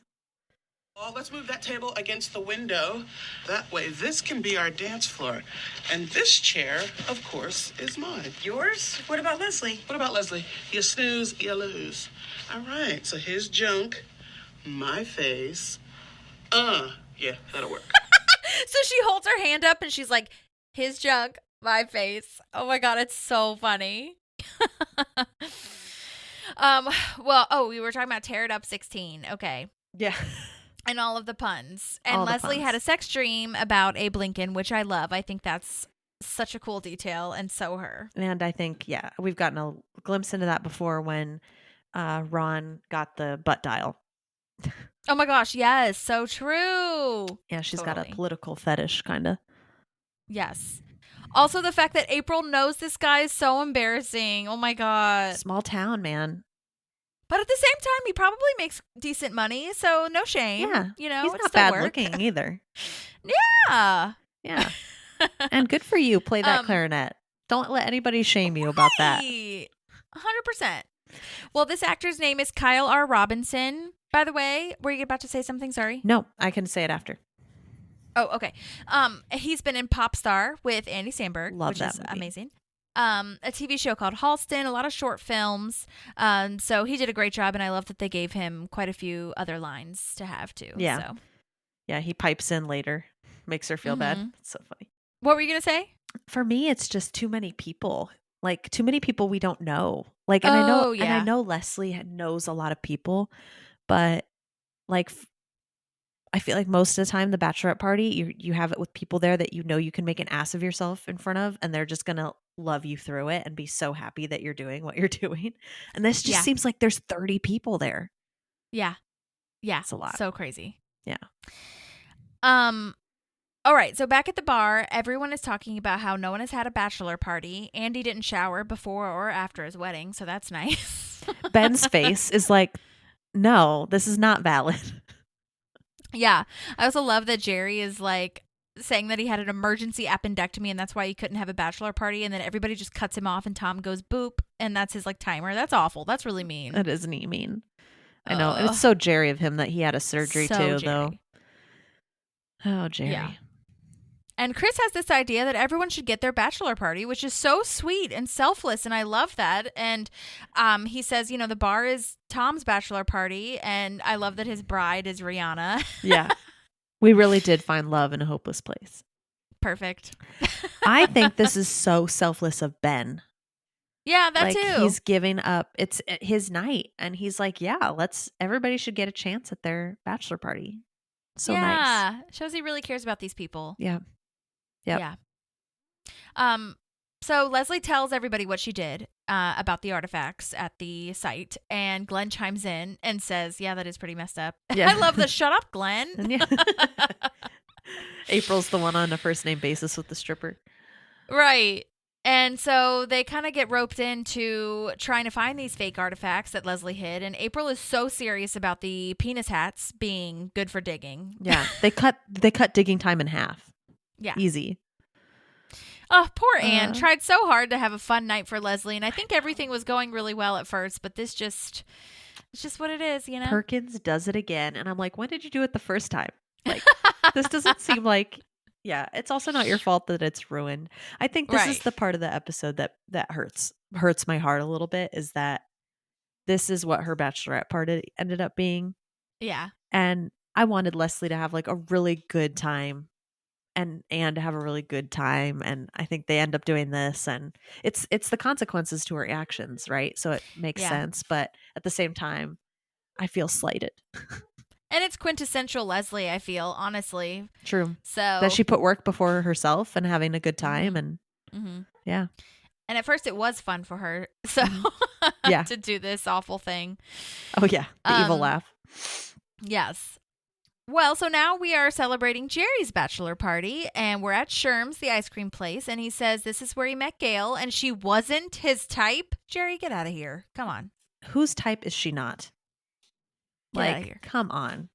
E: Well, let's move that table against the window. That way this can be our dance floor. And this chair, of course, is mine.
F: Yours? What about Leslie?
E: What about Leslie? You snooze, you lose. All right, so his junk, my face. Yeah, that'll work.
A: So she holds her hand up and she's like, his junk, my face. Oh my God, it's so funny. We were talking about Tear It Up 16. Okay.
B: Yeah.
A: And all of the puns. And Leslie had a sex dream about Abe Lincoln, which I love. I think that's such a cool detail, and so her.
B: And I think, we've gotten a glimpse into that before when Ron got the butt dial.
A: Oh my gosh, yes, so true.
B: Yeah, she's got a political fetish, kind of.
A: Yes. Also, the fact that April knows this guy is so embarrassing. Oh my God.
B: Small town, man.
A: But at the same time, he probably makes decent money, so no shame.
B: Yeah.
A: He's
B: not bad looking either.
A: Yeah.
B: Yeah. And good for you. Play that clarinet. Don't let anybody shame you about that.
A: 100%. Well, this actor's name is Kyle R. Robinson. By the way, were you about to say something? Sorry.
B: No, I can say it after.
A: Oh, okay. He's been in Pop Star with Andy Samberg, which is amazing. A TV show called Halston, a lot of short films. So he did a great job, and I love that they gave him quite a few other lines to have too.
B: Yeah.
A: So.
B: Yeah, he pipes in later. Makes her feel bad. It's so funny.
A: What were you going to say?
B: For me, it's just too many people. Too many people we don't know. And I know Leslie knows a lot of people, but I feel like most of the time the bachelorette party, you have it with people there that you can make an ass of yourself in front of, and they're just going to love you through it and be so happy that you're doing what you're doing. And this just seems like there's 30 people there.
A: Yeah. Yeah.
B: It's a lot.
A: So crazy.
B: Yeah.
A: All right, so back at the bar, everyone is talking about how no one has had a bachelor party. Andy didn't shower before or after his wedding, so that's nice.
B: Ben's face is like, no, this is not valid.
A: Yeah. I also love that Jerry is like saying that he had an emergency appendectomy and that's why he couldn't have a bachelor party. And then everybody just cuts him off and Tom goes boop. And that's his like timer. That's awful. That's really mean.
B: That is mean. I know. And it's so Jerry of him that he had a surgery too, though. Oh, Jerry.
A: Yeah. And Chris has this idea that everyone should get their bachelor party, which is so sweet and selfless, and I love that. And he says, you know, the bar is Tom's bachelor party, and I love that his bride is Rihanna.
B: Yeah. We really did find love in a hopeless place.
A: Perfect.
B: I think this is so selfless of Ben.
A: Yeah, that
B: like,
A: too.
B: He's giving up. It's his night, and he's like, yeah, everybody should get a chance at their bachelor party. So nice.
A: Yeah. Shows he really cares about these people.
B: Yeah. Yep.
A: Yeah. So Leslie tells everybody what she did about the artifacts at the site, and Glenn chimes in and says, yeah, that is pretty messed up.
B: Yeah.
A: I love the shut up, Glenn.
B: Yeah. April's the one on a first name basis with the stripper.
A: Right. And so they kind of get roped into trying to find these fake artifacts that Leslie hid. And April is so serious about the penis hats being good for digging.
B: Yeah. They cut digging time in half.
A: Yeah.
B: Easy.
A: Oh, poor Anne. Tried so hard to have a fun night for Leslie. And I think everything was going really well at first. But it's just what it is, you know?
B: Perkins does it again. And I'm like, when did you do it the first time? Like, this doesn't seem like... Yeah, it's also not your fault that it's ruined. I think this is the part of the episode that hurts my heart a little bit, is that this is what her bachelorette party ended up being.
A: Yeah.
B: And I wanted Leslie to have like a really good time and to have a really good time. And I think they end up doing this, and it's the consequences to her actions, right? So it makes sense. But at the same time, I feel slighted.
A: And it's quintessential Leslie, I feel, honestly.
B: True.
A: So
B: that she put work before herself and having a good time. And yeah.
A: And at first it was fun for her. So
B: yeah.
A: to do this awful thing.
B: Oh yeah. The evil laugh.
A: Yes. Well, so now we are celebrating Jerry's bachelor party, and we're at Sherm's, the ice cream place, and he says this is where he met Gail, and she wasn't his type. Jerry, get out of here. Come on.
B: Whose type is she not?
A: Get out of here.
B: Come on.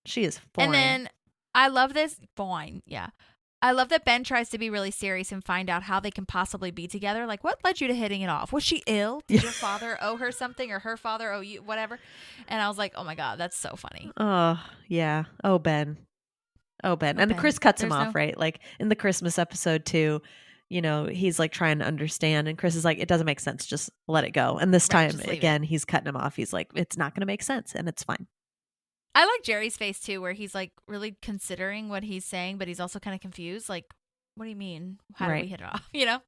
B: She is foreign.
A: And then I love this. Fine. Yeah. I love that Ben tries to be really serious and find out how they can possibly be together. Like, what led you to hitting it off? Was she ill? Did your father owe her something, or her father owe you, whatever? And I was like, oh my God, that's so funny.
B: Oh, yeah. Oh, Ben. And
A: Ben.
B: Chris cuts him off, right? Like in the Christmas episode too, you know, he's like trying to understand, and Chris is like, it doesn't make sense. Just let it go. And this time again, he's cutting him off. He's like, it's not going to make sense, and it's fine.
A: I like Jerry's face too, where he's like really considering what he's saying, but he's also kind of confused. Like, what do you mean? How do we hit it off? You know?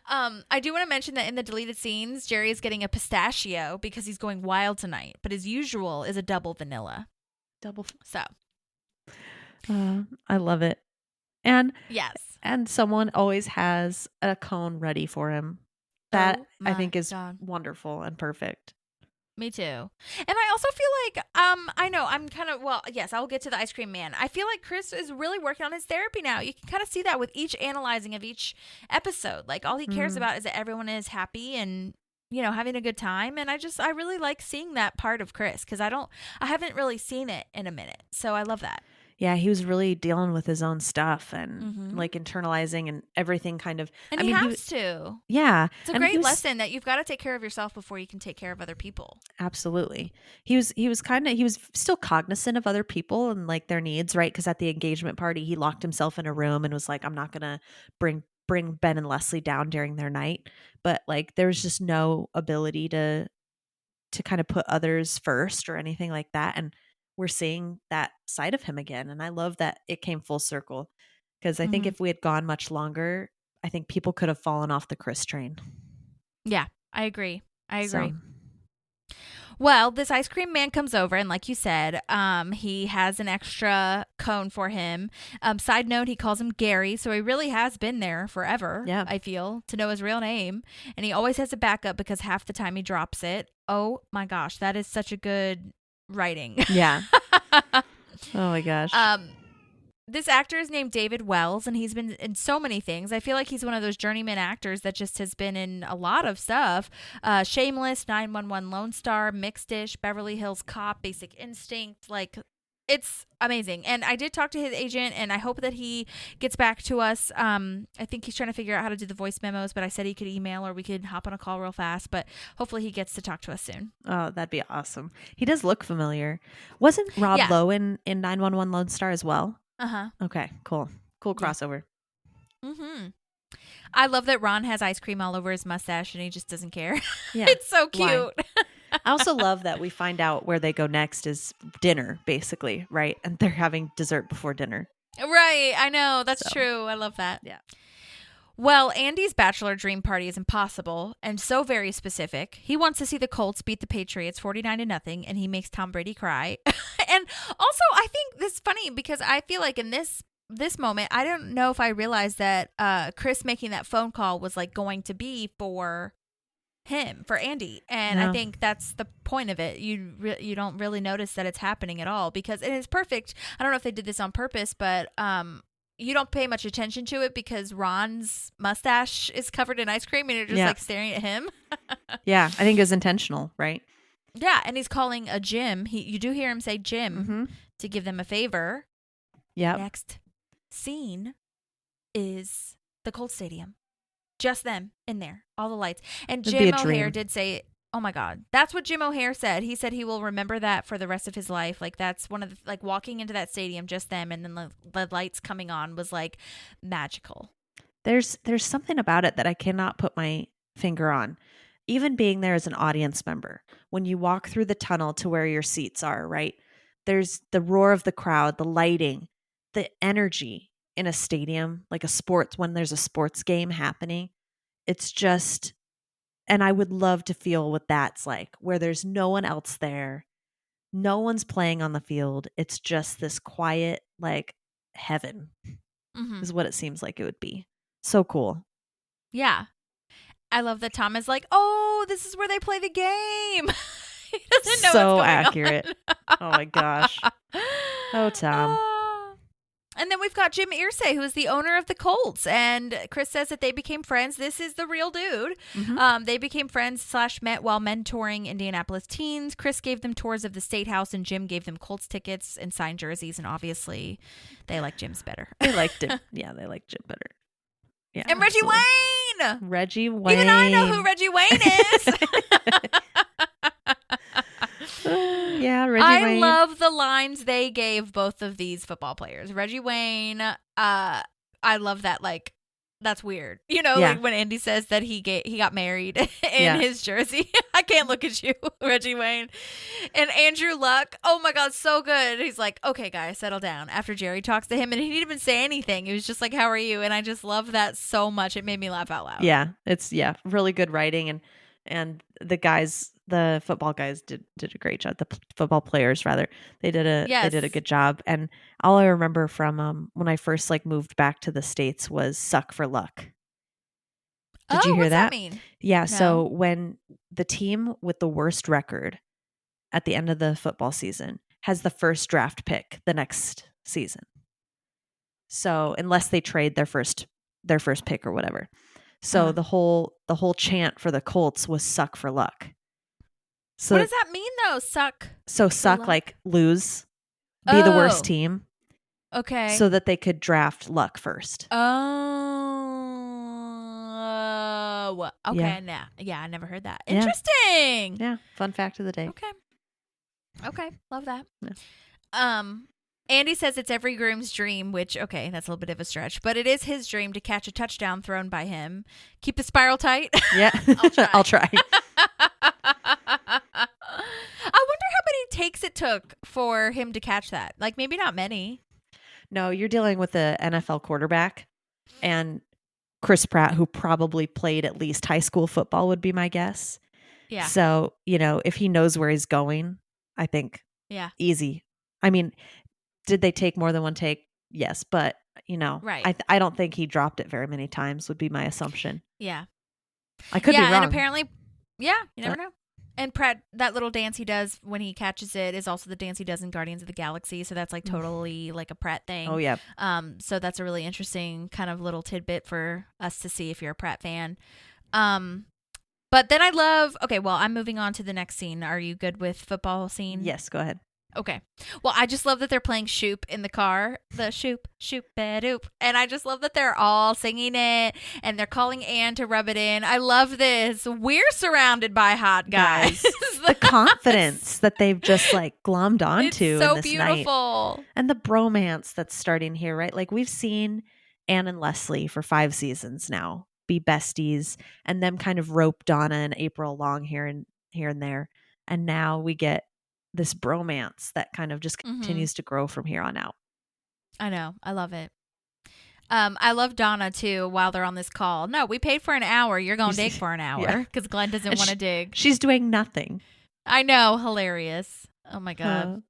A: I do want to mention that in the deleted scenes, Jerry is getting a pistachio because he's going wild tonight, but his usual is a double vanilla. So.
B: I love it. And
A: yes.
B: And someone always has a cone ready for him. That I think is wonderful and perfect.
A: Me too. And I also feel like, I know I'm kind of, well, yes, I'll get to the ice cream man. I feel like Chris is really working on his therapy now. You can kind of see that with each analyzing of each episode. Like all he cares about is that everyone is happy and, you know, having a good time. And I really like seeing that part of Chris, because I haven't really seen it in a minute. So I love that.
B: Yeah, he was really dealing with his own stuff and like internalizing and everything kind of.
A: And he has to.
B: Yeah.
A: It's a great lesson that you've got to take care of yourself before you can take care of other people.
B: Absolutely. He was still cognizant of other people and like their needs, right? Because at the engagement party, he locked himself in a room and was like, I'm not going to bring Ben and Leslie down during their night. But like there was just no ability to kind of put others first or anything like that. And we're seeing that side of him again. And I love that it came full circle, because I think if we had gone much longer, I think people could have fallen off the Chris train.
A: Yeah, I agree. Well, this ice cream man comes over, and like you said, he has an extra cone for him. Side note, he calls him Gary, so he really has been there forever, I feel, to know his real name. And he always has a backup because half the time he drops it. Oh my gosh, that is such a good writing.
B: Yeah. Oh my gosh.
A: this actor is named David Wells, and he's been in so many things. I feel like he's one of those journeyman actors that just has been in a lot of stuff. Shameless, 911 Lone Star, Mixed Dish, Beverly Hills Cop, Basic Instinct. Like, it's amazing. And I did talk to his agent, and I hope that he gets back to us. I think he's trying to figure out how to do the voice memos, but I said he could email or we could hop on a call real fast. But hopefully he gets to talk to us soon.
B: Oh, that'd be awesome. He does look familiar. Wasn't Rob
A: Yeah.
B: Lowe in 911 Lone Star as well?
A: Uh-huh.
B: Okay, cool. Cool crossover.
A: Mm-hmm. I love that Ron has ice cream all over his mustache and he just doesn't care.
B: Yeah.
A: It's so cute.
B: I also love that we find out where they go next is dinner, basically, right? And they're having dessert before dinner.
A: Right. I know. That's
B: So.
A: true. I love that.
B: Yeah.
A: Well, Andy's bachelor dream party is impossible and so very specific. He wants to see the Colts beat the Patriots 49-0, and he makes Tom Brady cry. And also, I think this is funny because I feel like in this moment, I don't know if I realized that Chris making that phone call was like going to be for him, for Andy. And I
B: No.
A: think that's the point of it. You don't really notice that it's happening at all because it is perfect. I don't know if they did this on purpose, but you don't pay much attention to it because Ron's mustache is covered in ice cream and you're just like staring at him.
B: Yeah, I think it was intentional, right?
A: Yeah, and he's calling a gym. You do hear him say gym
B: Mm-hmm.
A: to give them a favor.
B: Yeah.
A: Next scene is the Colts Stadium. Just them in there, all the lights. And
B: It'd be
A: Jim
B: a
A: O'Heir
B: dream.
A: did say, oh my God, that's what Jim O'Heir said. He said he will remember that for the rest of his life. Like that's one of the, like walking into that stadium, just them, and then the lights coming on was like magical.
B: There's something about it that I cannot put my finger on. Even being there as an audience member, when you walk through the tunnel to where your seats are, right? There's the roar of the crowd, the lighting, the energy in a stadium, like when there's a sports game happening. It's just, and I would love to feel what that's like, where there's no one else there. No one's playing on the field. It's just this quiet, like heaven
A: Mm-hmm.
B: is what it seems like it would be. So cool.
A: Yeah. I love that Tom is like, oh, this is where they play the game. He doesn't know
B: So
A: what's going
B: accurate.
A: on.
B: Oh my gosh. Oh, Tom.
A: And then we've got Jim Irsay, who is the owner of the Colts. And Chris says that they became friends. This is the real dude.
B: Mhm.
A: They became friends / met while mentoring Indianapolis teens. Chris gave them tours of the State House, and Jim gave them Colts tickets and signed jerseys. And obviously, they like Jim's better.
B: They liked him. Yeah, they liked Jim better. Yeah.
A: And Reggie
B: absolutely.
A: Wayne.
B: Reggie Wayne.
A: Even I know who Reggie Wayne is.
B: Yeah, Reggie
A: I
B: Wayne.
A: love the lines they gave both of these football players. Reggie Wayne, I love that. Like, that's weird. You know,
B: Yeah.
A: like when Andy says that he got married in
B: Yeah.
A: his jersey. I can't look at you, Reggie Wayne. And Andrew Luck, oh my God, so good. He's like, okay, guys, settle down. After Jerry talks to him, and he didn't even say anything. He was just like, how are you? And I just love that so much. It made me laugh out loud.
B: Yeah, it's really good writing, and the football guys did a great job. The football players, rather, they did a good job. And all I remember from when I first moved back to the States was "suck for luck." Did you hear
A: what's
B: that?
A: mean?
B: Yeah.
A: No.
B: So when the team with the worst record at the end of the football season has the first draft pick the next season, so unless they trade their first pick or whatever, so the whole chant for the Colts was "suck for luck." So
A: What does that mean, though? Suck.
B: So suck,
A: luck?
B: like lose, be the
A: Oh.
B: worst team,
A: Okay.
B: so that they could draft luck first.
A: Oh. Okay.
B: Yeah.
A: Yeah, I never heard that.
B: Yeah.
A: Interesting.
B: Yeah, fun fact of the day.
A: Okay. Love that.
B: Yeah.
A: Andy says it's every groom's dream, which, okay, that's a little bit of a stretch, but it is his dream to catch a touchdown thrown by him. Keep the spiral tight.
B: Yeah,
A: I'll try.
B: I'll try.
A: I wonder how many takes it took for him to catch that. Like, maybe not many.
B: No, you're dealing with a NFL quarterback, and Chris Pratt, who probably played at least high school football, would be my guess.
A: Yeah.
B: So, if he knows where he's going, I think
A: Yeah.
B: easy. I mean, did they take more than one take? Yes, but
A: Right.
B: I don't think he dropped it very many times. Would be my assumption.
A: Yeah.
B: I could be wrong.
A: And apparently, yeah, you never know. And Pratt, that little dance he does when he catches it is also the dance he does in Guardians of the Galaxy. So that's like totally like a Pratt thing.
B: Oh, yeah.
A: So that's a really interesting kind of little tidbit for us to see if you're a Pratt fan. But then I'm moving on to the next scene. Are you good with football scene?
B: Yes, go ahead.
A: Okay. Well, I just love that they're playing Shoop in the car. The Shoop, Shoop-a-doop. And I just love that they're all singing it and they're calling Anne to rub it in. I love this. We're surrounded by hot guys.
B: The confidence that they've just like glommed onto
A: It's so
B: in this
A: beautiful.
B: night. And the bromance that's starting here, right? Like we've seen Anne and Leslie for 5 seasons now be besties and them kind of rope Donna and April along here and there. And now we get this bromance that kind of just continues to grow from here on out.
A: I know. I love it. I love Donna too while they're on this call. No, we paid for an hour. You're going to dig for an hour because Glenn doesn't want to dig.
B: She's doing nothing.
A: I know. Hilarious. Oh my God.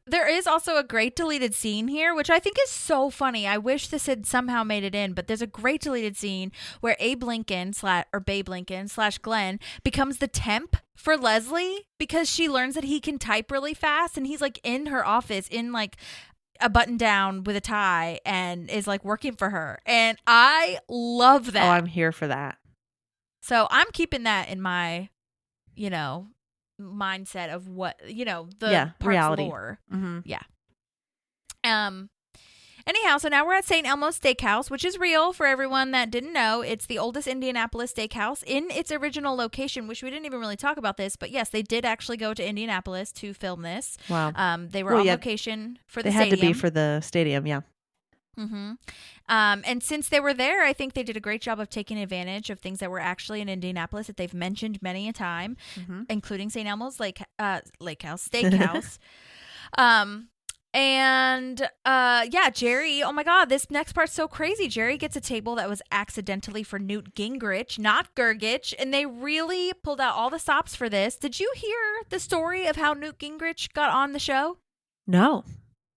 A: There is also a great deleted scene here, which I think is so funny. I wish this had somehow made it in, but there's a great deleted scene where Babe Lincoln / Glenn becomes the temp for Leslie because she learns that he can type really fast, and he's like in her office in like a button down with a tie and is like working for her. And I love that.
B: Oh, I'm here for that.
A: So I'm keeping that in my, mindset of what, the
B: reality.
A: lore.
B: Mm-hmm.
A: Yeah. Anyhow, so now we're at St. Elmo's Steakhouse, which is real for everyone that didn't know. It's the oldest Indianapolis steakhouse in its original location, which we didn't even really talk about this. But yes, they did actually go to Indianapolis to film this.
B: Wow.
A: They were on location for the
B: stadium. They had to be for the stadium, yeah.
A: Mm-hmm. And since they were there, I think they did a great job of taking advantage of things that were actually in Indianapolis that they've mentioned many a time, including St. Elmo's Steakhouse. Jerry, oh my God, this next part's so crazy. Jerry gets a table that was accidentally for Newt Gingrich, not Gergich, and they really pulled out all the stops for this. Did you hear the story of how Newt Gingrich got on the show?
B: No.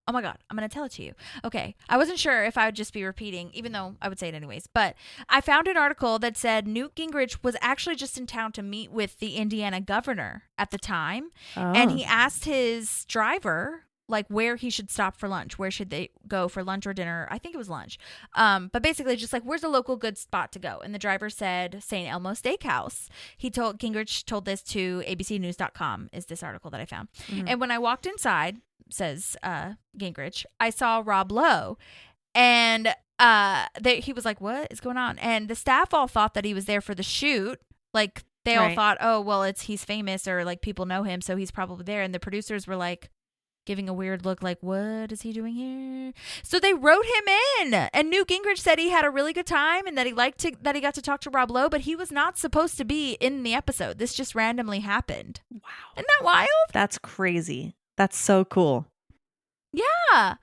A: Oh my God, I'm going to tell it to you. Okay, I wasn't sure if I would just be repeating, even though I would say it anyways, but I found an article that said Newt Gingrich was actually just in town to meet with the Indiana governor at the time, and he asked his driver like where he should stop for lunch. Where should they go for lunch or dinner? I think it was lunch. But basically just like, where's a local good spot to go? And the driver said St. Elmo Steakhouse. Gingrich told this to abcnews.com is this article that I found. And when I walked inside, says Gingrich, I saw Rob Lowe. And he was like, what is going on? And the staff all thought that he was there for the shoot. Like they all thought, oh, well, he's famous or like people know him, so he's probably there. And the producers were like, giving a weird look like, what is he doing here? So they wrote him in. And Newt Gingrich said he had a really good time and that he got to talk to Rob Lowe, but he was not supposed to be in the episode. This just randomly happened. Wow. Isn't that wild?
B: That's crazy. That's so cool.
A: Yeah.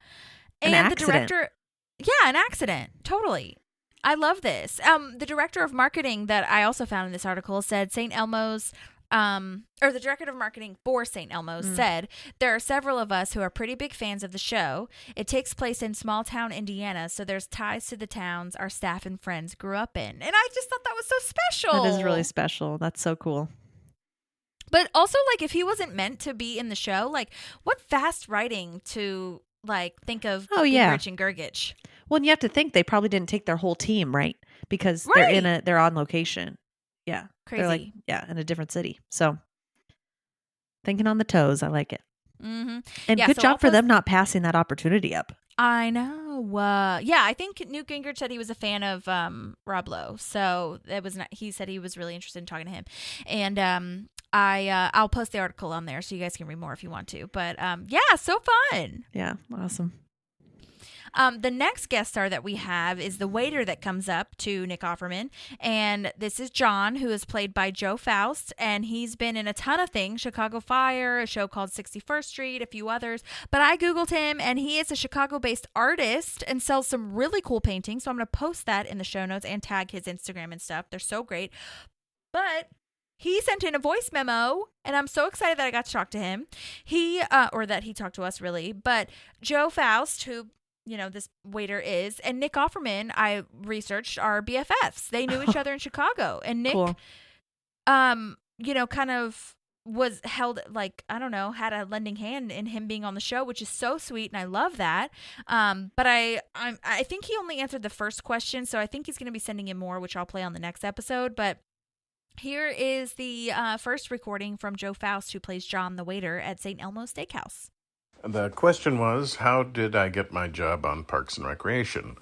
B: An accident.
A: The director, an accident. Totally. I love this. The director of marketing that I also found in this article said St. Elmo's the director of marketing for St. Elmo's said, there are several of us who are pretty big fans of the show. It takes place in small town Indiana, so there's ties to the towns our staff and friends grew up in. And I just thought that was so special.
B: That is really special. That's so cool.
A: But also, like, if he wasn't meant to be in the show, like, what fast writing to, like, think of Gingrich and Gergich.
B: Well, and you have to think they probably didn't take their whole team, right? Because they're on location. Yeah.
A: Crazy.
B: They're like, in a different city. So thinking on the toes. I like it.
A: Mm-hmm.
B: And good job for them not passing that opportunity up.
A: I know. I think Newt Gingrich said he was a fan of Rob Lowe. So it was not, he said he was really interested in talking to him. And I'll post the article on there so you guys can read more if you want to. But so fun.
B: Yeah. Awesome.
A: The next guest star that we have is the waiter that comes up to Nick Offerman. And this is John, who is played by Joe Foust. And he's been in a ton of things. Chicago Fire, a show called 61st Street, a few others. But I Googled him, and he is a Chicago-based artist and sells some really cool paintings. So I'm going to post that in the show notes and tag his Instagram and stuff. They're so great. But he sent in a voice memo, and I'm so excited that I got to talk to him. Or that he talked to us, really. But Joe Foust, who this waiter is, and Nick Offerman, I researched, are BFFs. They knew each other in Chicago. And Nick,
B: cool.
A: kind of was held, like, I don't know, had a lending hand in him being on the show, which is so sweet, and I love that. But I think he only answered the first question, so I think he's going to be sending in more, which I'll play on the next episode. But here is the first recording from Joe Foust, who plays John the waiter at St. Elmo's Steakhouse.
G: The question was, how did I get my job on Parks and Recreation?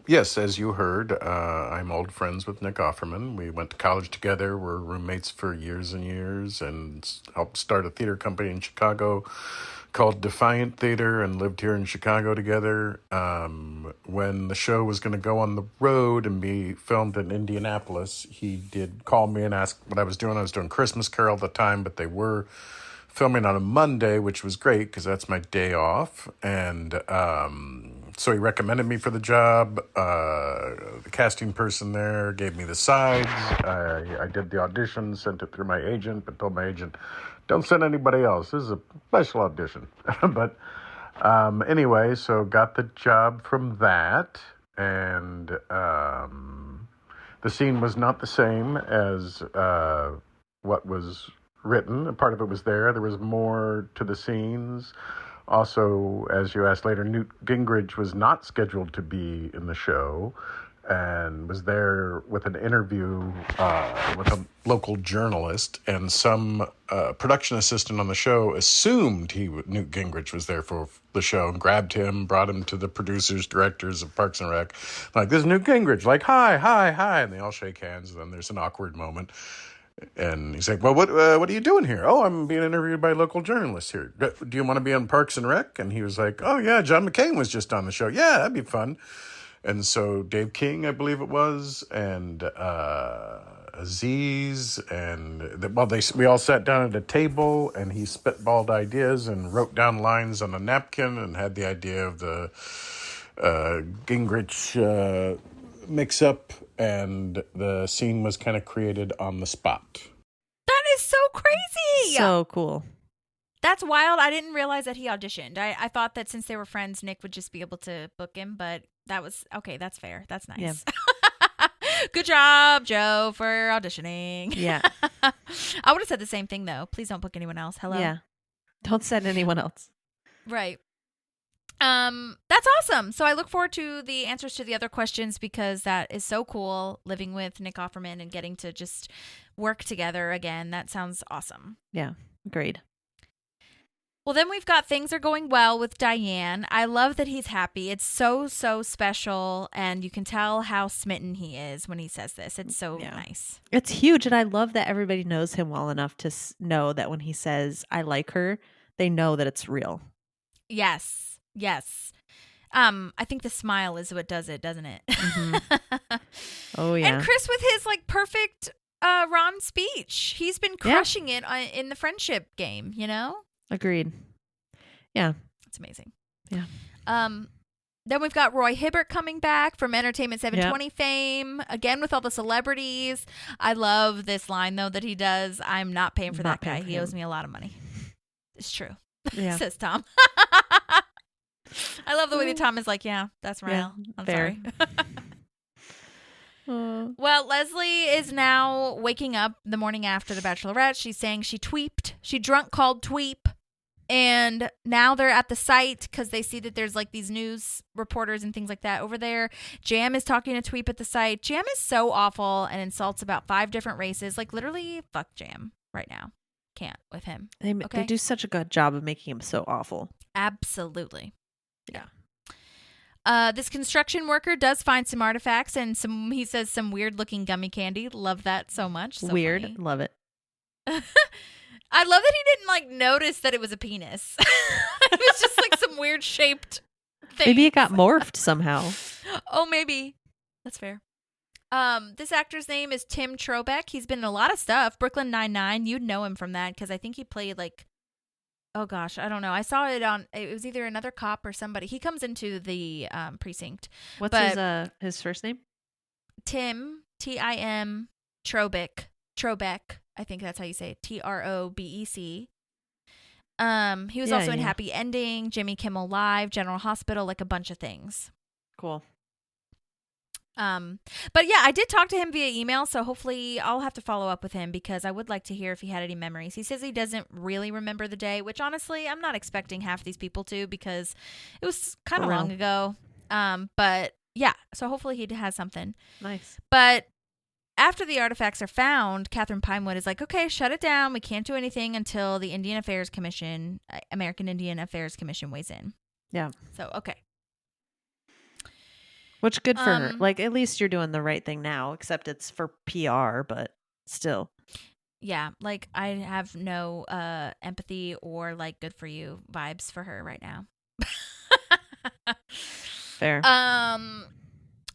G: Yes, as you heard, I'm old friends with Nick Offerman. We went to college together, were roommates for years and years, and helped start a theater company in Chicago called Defiant Theater, and lived here in Chicago together. When the show was going to go on the road and be filmed in Indianapolis, he did call me and ask what I was doing. I was doing Christmas Carol at the time, but they were filming on a Monday, which was great because that's my day off. And so he recommended me for the job. The casting person there gave me the sides. I did the audition, sent it through my agent, but told my agent, don't send anybody else. This is a special audition. But anyway, so got the job from that. And the scene was not the same as what was written. A part of it was there. There was more to the scenes. Also, as you asked later, Newt Gingrich was not scheduled to be in the show and was there with an interview with a local journalist, and some production assistant on the show assumed Newt Gingrich was there for the show and grabbed him, brought him to the producers, directors of Parks and Rec. Like, this is Newt Gingrich. Like, hi, hi, hi. And they all shake hands, and then there's an awkward moment. And he's like, well, what are you doing here? Oh, I'm being interviewed by local journalists here. Do you want to be on Parks and Rec? And he was like, oh, yeah, John McCain was just on the show. Yeah, that'd be fun. And so Dave King, I believe it was, and Aziz, and we all sat down at a table, and he spitballed ideas and wrote down lines on a napkin and had the idea of the Gingrich mix-up, and the scene was kind of created on the spot.
A: That is so crazy.
B: So cool.
A: That's wild. I didn't realize that he auditioned. I thought that since they were friends, Nick would just be able to book him, but that was okay. That's fair. That's nice. Yeah. Good job, Joe, for auditioning.
B: Yeah.
A: I would have said the same thing, though. Please don't book anyone else. Hello.
B: Yeah. Don't send anyone else.
A: Right. That's awesome. So I look forward to the answers to the other questions, because that is so cool, living with Nick Offerman and getting to just work together again. That sounds awesome.
B: Yeah. Agreed.
A: Well, then we've got Things Are Going Well with Diane. I love that he's happy. It's so, so special, and you can tell how smitten he is when he says this. It's so nice.
B: It's huge, and I love that everybody knows him well enough to know that when he says, I like her, they know that it's real.
A: Yes. Yes. I think the smile is what does it, doesn't it?
B: Mm-hmm. Oh, yeah.
A: And Chris with his, like, perfect Ron speech. He's been crushing it in the friendship game, you know?
B: Agreed. Yeah.
A: It's amazing.
B: Yeah.
A: Then we've got Roy Hibbert coming back from Entertainment 720 fame, again with all the celebrities. I love this line, though, that he does. I'm not paying for that guy. He owes me a lot of money. It's true.
B: Yeah.
A: Says Tom. I love the way that Tom is like, yeah, that's right.
B: Yeah,
A: I'm
B: fair.
A: sorry. Well, Leslie is now waking up the morning after The Bachelorette. She's saying she tweeped. She drunk called tweep. And now they're at the site because they see that there's like these news reporters and things like that over there. Jam is talking to Tweep at the site. Jam is so awful and insults about 5 different races. Like, literally, fuck Jam right now. Can't with him.
B: They do such a good job of making him so awful.
A: Absolutely. Yeah. This construction worker does find some artifacts and he says some weird looking gummy candy. Love that so much. So
B: weird.
A: funny.
B: Love it.
A: I love that he didn't like notice that it was a penis. It was just like some weird shaped thing.
B: Maybe it got morphed somehow.
A: Oh, maybe. That's fair. This actor's name is Tim Trobeck. He's been in a lot of stuff. Brooklyn Nine-Nine. You'd know him from that because I think he played like, oh gosh, I don't know. I saw it was either another cop or somebody. He comes into the precinct.
B: What's his first name?
A: Tim, Tim, Trobeck. I think that's how you say it. Trobec. He was also in Happy Ending, Jimmy Kimmel Live, General Hospital, like a bunch of things.
B: Cool.
A: But yeah, I did talk to him via email, so hopefully I'll have to follow up with him because I would like to hear if he had any memories. He says he doesn't really remember the day, which honestly, I'm not expecting half these people to because it was kind of long ago. But yeah, so hopefully he has something.
B: Nice.
A: But after the artifacts are found, Catherine Pinewood is like, okay, shut it down. We can't do anything until the American Indian Affairs Commission weighs in.
B: Yeah.
A: So, okay.
B: Which good for her. Like, at least you're doing the right thing now, except it's for PR, but still.
A: Yeah, like I have no empathy or like good for you vibes for her right now.
B: Fair.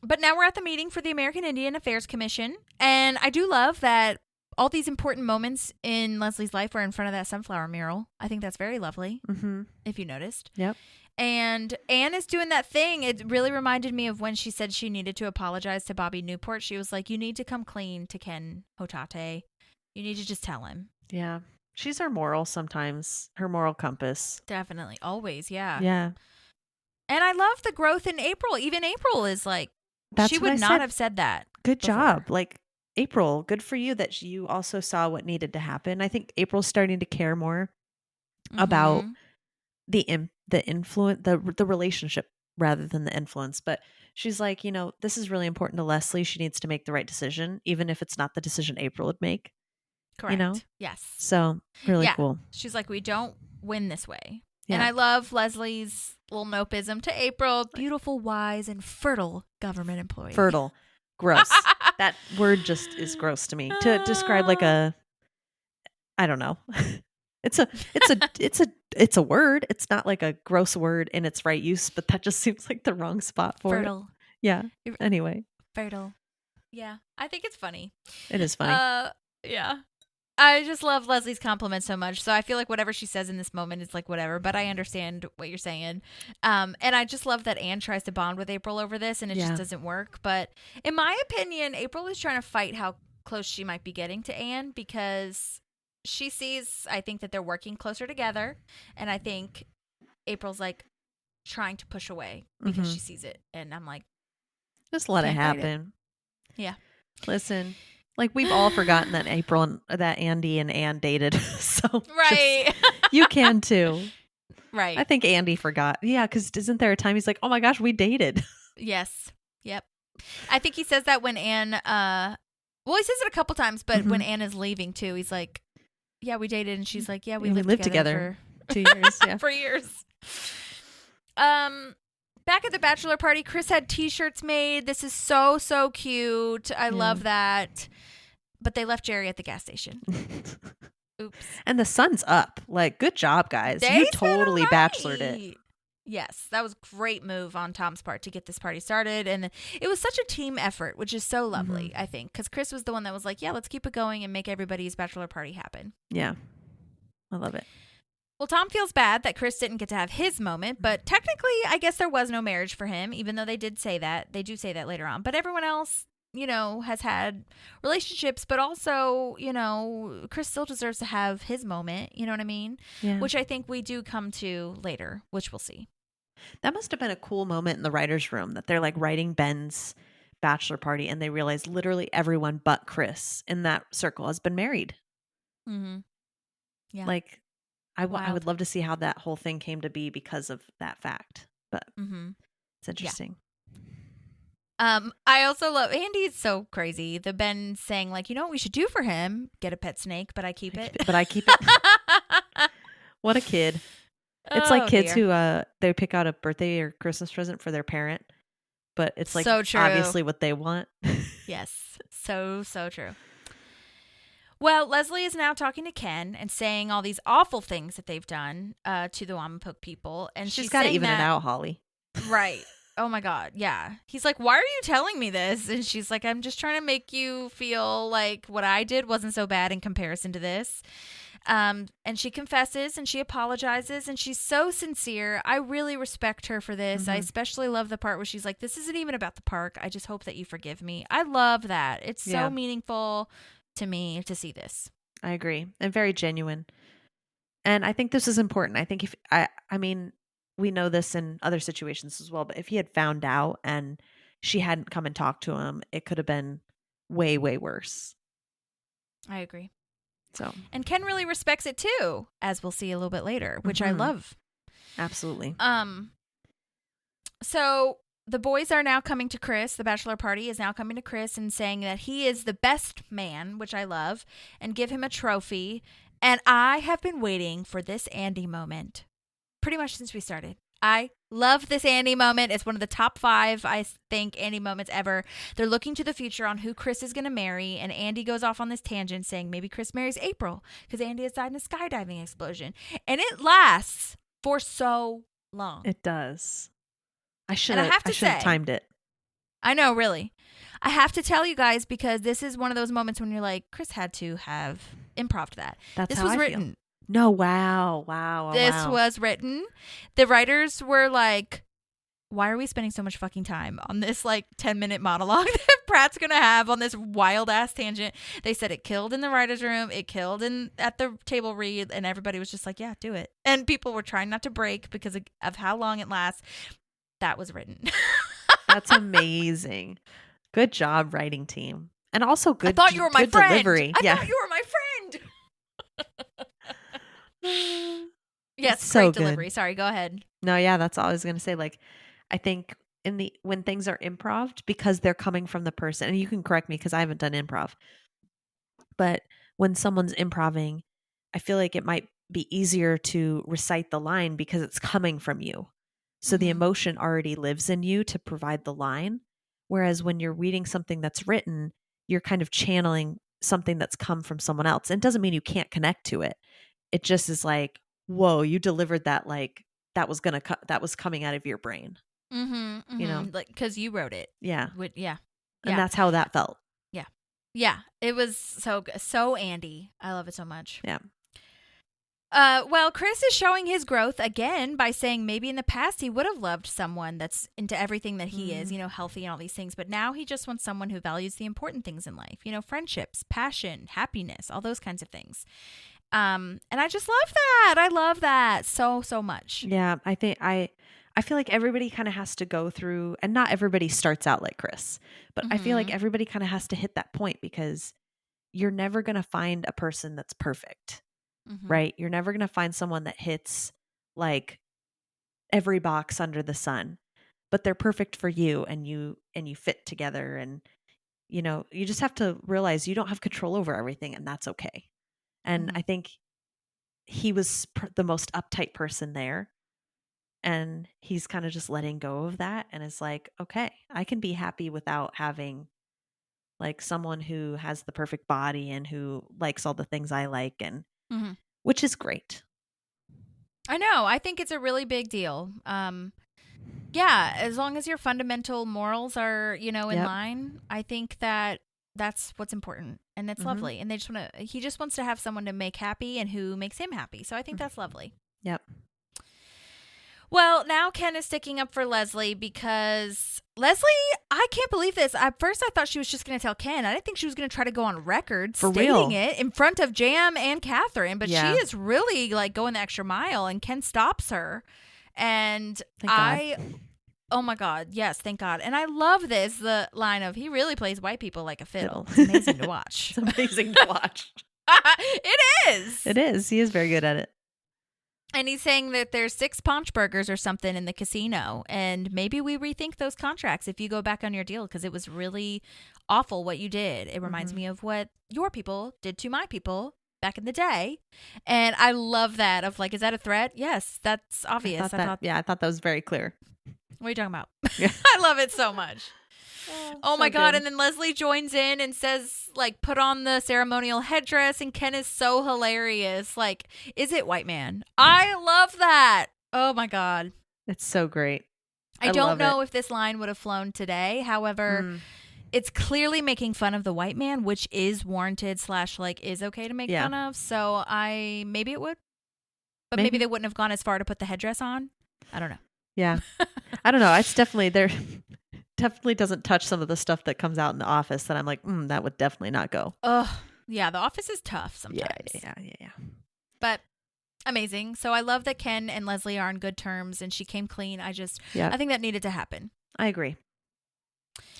A: But now we're at the meeting for the American Indian Affairs Commission, and I do love that all these important moments in Leslie's life are in front of that sunflower mural. I think that's very lovely, if you noticed.
B: Yep.
A: And Anne is doing that thing. It really reminded me of when she said she needed to apologize to Bobby Newport. She was like, you need to come clean to Ken Hotate. You need to just tell him.
B: Yeah. She's her moral sometimes, her moral compass.
A: Definitely. Always. Yeah.
B: Yeah.
A: And I love the growth in April. Even April is like,
B: That's
A: she
B: what I
A: would not
B: said.
A: have said that.
B: Good
A: before.
B: job. Like, April, good for you that you also saw what needed to happen. I think April's starting to care more about the influence, the relationship rather than the influence. But she's like, this is really important to Leslie. She needs to make the right decision, even if it's not the decision April would make.
A: Correct. Yes.
B: So really cool.
A: She's like, we don't win this way.
B: Yeah.
A: And I love Leslie's little nopism to April. Beautiful, wise, and fertile government employee.
B: Fertile. Gross. That word just is gross to me. To describe like I don't know. It's a word. It's not like a gross word in its right use, but that just seems like the wrong spot for
A: fertile.
B: it. Yeah. Anyway.
A: Fertile. Yeah. I think it's funny.
B: It is funny.
A: Yeah. I just love Leslie's compliment so much. So I feel like whatever she says in this moment is like whatever, but I understand what you're saying. And I just love that Anne tries to bond with April over this and it just doesn't work. But in my opinion, April is trying to fight how close she might be getting to Anne because she sees, I think, that they're working closer together. And I think April's like trying to push away because she sees it. And I'm like,
B: just let it happen.
A: Yeah.
B: Listen. Like, we've all forgotten that that Andy and Anne dated. So
A: right.
B: You can too.
A: Right.
B: I think Andy forgot. Yeah, because isn't there a time he's like, oh my gosh, we dated.
A: Yes. Yep. I think he says that when Anne, well, he says it a couple times, but when Anne is leaving too, he's like, yeah, we dated. And she's like, yeah, we lived together
B: for 2 years. Yeah.
A: For years. Back at the bachelor party, Chris had t-shirts made. This is so, so cute. I love that. But they left Jerry at the gas station. Oops.
B: And the sun's up. Like, good job, guys. You totally bachelored it.
A: Yes, that was a great move on Tom's part to get this party started. And it was such a team effort, which is so lovely, I think. Because Chris was the one that was like, yeah, let's keep it going and make everybody's bachelor party happen.
B: Yeah. I love it.
A: Well, Tom feels bad that Chris didn't get to have his moment, but technically, I guess there was no marriage for him, even though they did say that. They do say that later on. But everyone else, has had relationships, but also, Chris still deserves to have his moment. You know what I mean?
B: Yeah.
A: Which I think we do come to later, which we'll see.
B: That must have been a cool moment in the writer's room that they're like writing Ben's bachelor party and they realize literally everyone but Chris in that circle has been married.
A: Mm-hmm. Yeah.
B: Like, I would love to see how that whole thing came to be because of that fact. But it's interesting.
A: Yeah. I also love Andy's so crazy. The Ben saying like, what we should do for him? Get a pet snake, but I keep it.
B: But I keep it. What a kid. It's like kids who they pick out a birthday or Christmas present for their parent, but it's like
A: so true.
B: Obviously what they want.
A: Yes. So true. Well, Leslie is now talking to Ken and saying all these awful things that they've done to the Wamapoke people. And
B: she's got to even it out, Holly.
A: Right. Oh, my God. Yeah. He's like, why are you telling me this? And she's like, I'm just trying to make you feel like what I did wasn't so bad in comparison to this. And she confesses and she apologizes and she's so sincere. I really respect her for this. I especially love the part where she's like, this isn't even about the park. I just hope that you forgive me. I love that. It's so meaningful to me to see this.
B: I agree. And very genuine. And I think this is important. I think I mean, we know this in other situations as well, but if he had found out and she hadn't come and talked to him, it could have been way, way worse.
A: I agree.
B: So,
A: And Ken really respects it too, as we'll see a little bit later, which I love.
B: Absolutely.
A: So the boys are now coming to Chris. The bachelor party is now coming to Chris and saying that he is the best man, which I love, and give him a trophy. And I have been waiting for this Andy moment pretty much since we started. I love this Andy moment. It's one of the top 5, I think, Andy moments ever. They're looking to the future on who Chris is going to marry, and Andy goes off on this tangent saying maybe Chris marries April because Andy has died in a skydiving explosion. And it lasts for so long.
B: It does. I should
A: And I have to
B: have
A: say-
B: timed it.
A: I know, really. I have to tell you guys because this is one of those moments when you're like, Chris had to have improv that.
B: That's
A: this
B: how
A: was
B: I
A: written.
B: feel. No, wow.
A: This
B: wow.
A: was written. The writers were like, why are we spending so much fucking time on this like 10-minute monologue that Pratt's going to have on this wild ass tangent? They said it killed in the writer's room. It killed at the table read. And everybody was just like, yeah, do it. And people were trying not to break because of how long it lasts. That was written.
B: That's amazing. Good job, writing team. And also good
A: I thought you were my
B: good
A: friend.
B: delivery.
A: I
B: yeah.
A: thought you were my friend. Yes,
B: It's so
A: great
B: good.
A: delivery. Sorry, go ahead.
B: No, yeah, that's all I was gonna say. Like, I think when things are improv, because they're coming from the person, and you can correct me because I haven't done improv, but when someone's improving, I feel like it might be easier to recite the line because it's coming from you. So the
A: Mhm.
B: emotion already lives in you to provide the line. Whereas when you're reading something that's written, you're kind of channeling something that's come from someone else. And it doesn't mean you can't connect to it. It just is like, whoa, you delivered that like that was that was coming out of your brain.
A: Mm-hmm,
B: You know?
A: like because you wrote it.
B: Yeah.
A: Yeah.
B: And that's how that felt.
A: Yeah, it was so good. So Andy. I love it so much.
B: Yeah.
A: Well, Chris is showing his growth again by saying maybe in the past he would have loved someone that's into everything that he is, healthy and all these things. But now he just wants someone who values the important things in life, friendships, passion, happiness, all those kinds of things. And I just love that. I love that so, so much.
B: Yeah. I think I feel like everybody kind of has to go through, and not everybody starts out like Chris, but I feel like everybody kind of has to hit that point because you're never going to find a person that's perfect. Right? You're never going to find someone that hits like every box under the sun, but they're perfect for you and you fit together. And, you just have to realize you don't have control over everything, and that's okay. And I think he was the most uptight person there. And he's kind of just letting go of that. And it's like, okay, I can be happy without having like someone who has the perfect body and who likes all the things I like, and which is great.
A: I know. I think it's a really big deal. Yeah, as long as your fundamental morals are, in line, I think that's what's important, and it's lovely. And he just wants to have someone to make happy and who makes him happy. So I think that's lovely.
B: Yep.
A: Well, now Ken is sticking up for Leslie because Leslie, I can't believe this. At first, I thought she was just going to tell Ken. I didn't think she was going to try to go on record
B: For
A: stating
B: real.
A: it in front of Jam and Catherine. But
B: Yeah.
A: she is really like going the extra mile, and Ken stops her. And
B: Thank God.
A: oh my God, yes, thank God. And I love the line of he really plays white people like a fiddle.
B: Fiddle.
A: It's amazing to watch.
B: It's amazing to watch.
A: It is.
B: It is. He is very good at it.
A: And he's saying that there's 6 paunch burgers or something in the casino. And maybe we rethink those contracts if you go back on your deal, because it was really awful what you did. It reminds me of what your people did to my people back in the day. And I love that of like, is that a threat? Yes, that's obvious.
B: I thought that was very clear.
A: What are you talking about?
B: Yeah.
A: I love it so much. Oh my God.
B: good.
A: And then Leslie joins in and says, like, put on the ceremonial headdress. And Ken is so hilarious. Like, is it white man? I love that. Oh my God.
B: It's so great.
A: I don't
B: love
A: know
B: it.
A: if this line would have flown today. However, it's clearly making fun of the white man, which is warranted / like is okay to make fun of. So maybe it would. But maybe they wouldn't have gone as far to put the headdress on. I don't know.
B: Yeah. I don't know. It's definitely definitely doesn't touch some of the stuff that comes out in the office that I'm like, that would definitely not go.
A: Oh, yeah. The office is tough sometimes.
B: Yeah.
A: But amazing. So I love that Ken and Leslie are on good terms and she came clean. I think that needed to happen.
B: I agree.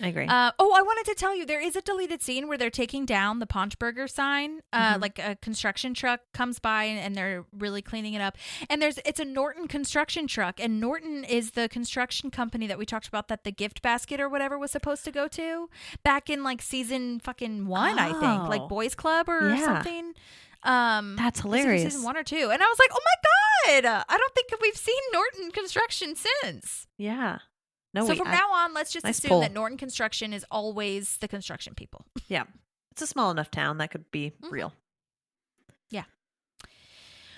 B: I agree.
A: I wanted to tell you, there is a deleted scene where they're taking down the Paunchburger sign. Like a construction truck comes by and they're really cleaning it up. And it's a Norton construction truck. And Norton is the construction company that we talked about that the gift basket or whatever was supposed to go to back in like season fucking 1, I think. Like Boys Club or something.
B: That's hilarious.
A: Season 1 or 2. And I was like, oh my God, I don't think we've seen Norton Construction since.
B: Yeah. No,
A: so from now on, let's just assume
B: pull.
A: that Norton Construction is always the construction people.
B: Yeah. It's a small enough town that could be real.
A: Yeah.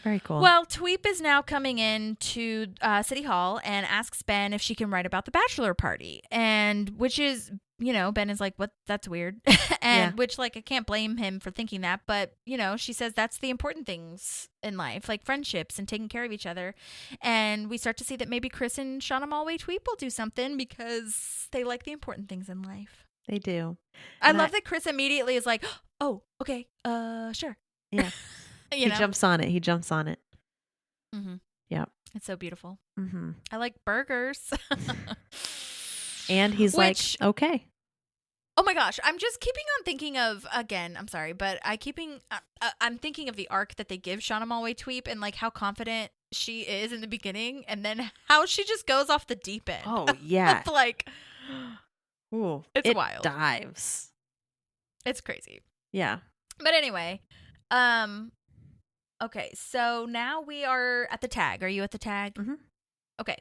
B: Very cool.
A: Well, Tweep is now coming in to City Hall and asks Ben if she can write about the bachelor party. And which is, Ben is like, what? That's weird. And which, like, I can't blame him for thinking that. But, she says that's the important things in life, like friendships and taking care of each other. And we start to see that maybe Chris and Shauna Malway Tweep will do something because they like the important things in life.
B: They do.
A: I love that Chris immediately is like, oh, okay, sure.
B: Yeah. He jumps on it. Mm-hmm. Yeah.
A: It's so beautiful.
B: Mm-hmm.
A: I like burgers.
B: And he's like, okay.
A: Oh my gosh, I'm just keeping on thinking of, again, I'm sorry, but I'm thinking of the arc that they give Shauna Malway Tweep and like how confident she is in the beginning and then how she just goes off the deep end.
B: Oh, yeah.
A: It's like,
B: ooh,
A: it's wild.
B: Dives.
A: It's crazy.
B: Yeah.
A: But anyway, okay, so now we are at the tag. Are you at the tag?
B: Mm-hmm.
A: Okay.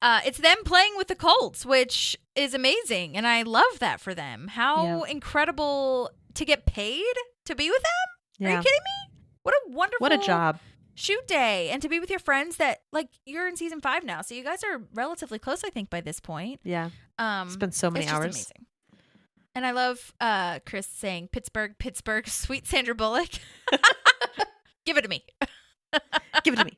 A: It's them playing with the Colts, which is amazing, and I love that for them. How incredible to get paid to be with them. Yeah. Are you kidding me? What a wonderful
B: job.
A: Shoot day, and to be with your friends that, like, you're in season 5 now, so you guys are relatively close, I think, by this point.
B: Yeah. It's been so many hours.
A: Just amazing. And I love Chris saying, Pittsburgh, sweet Sandra Bullock. Give it to me.
B: Give it to me.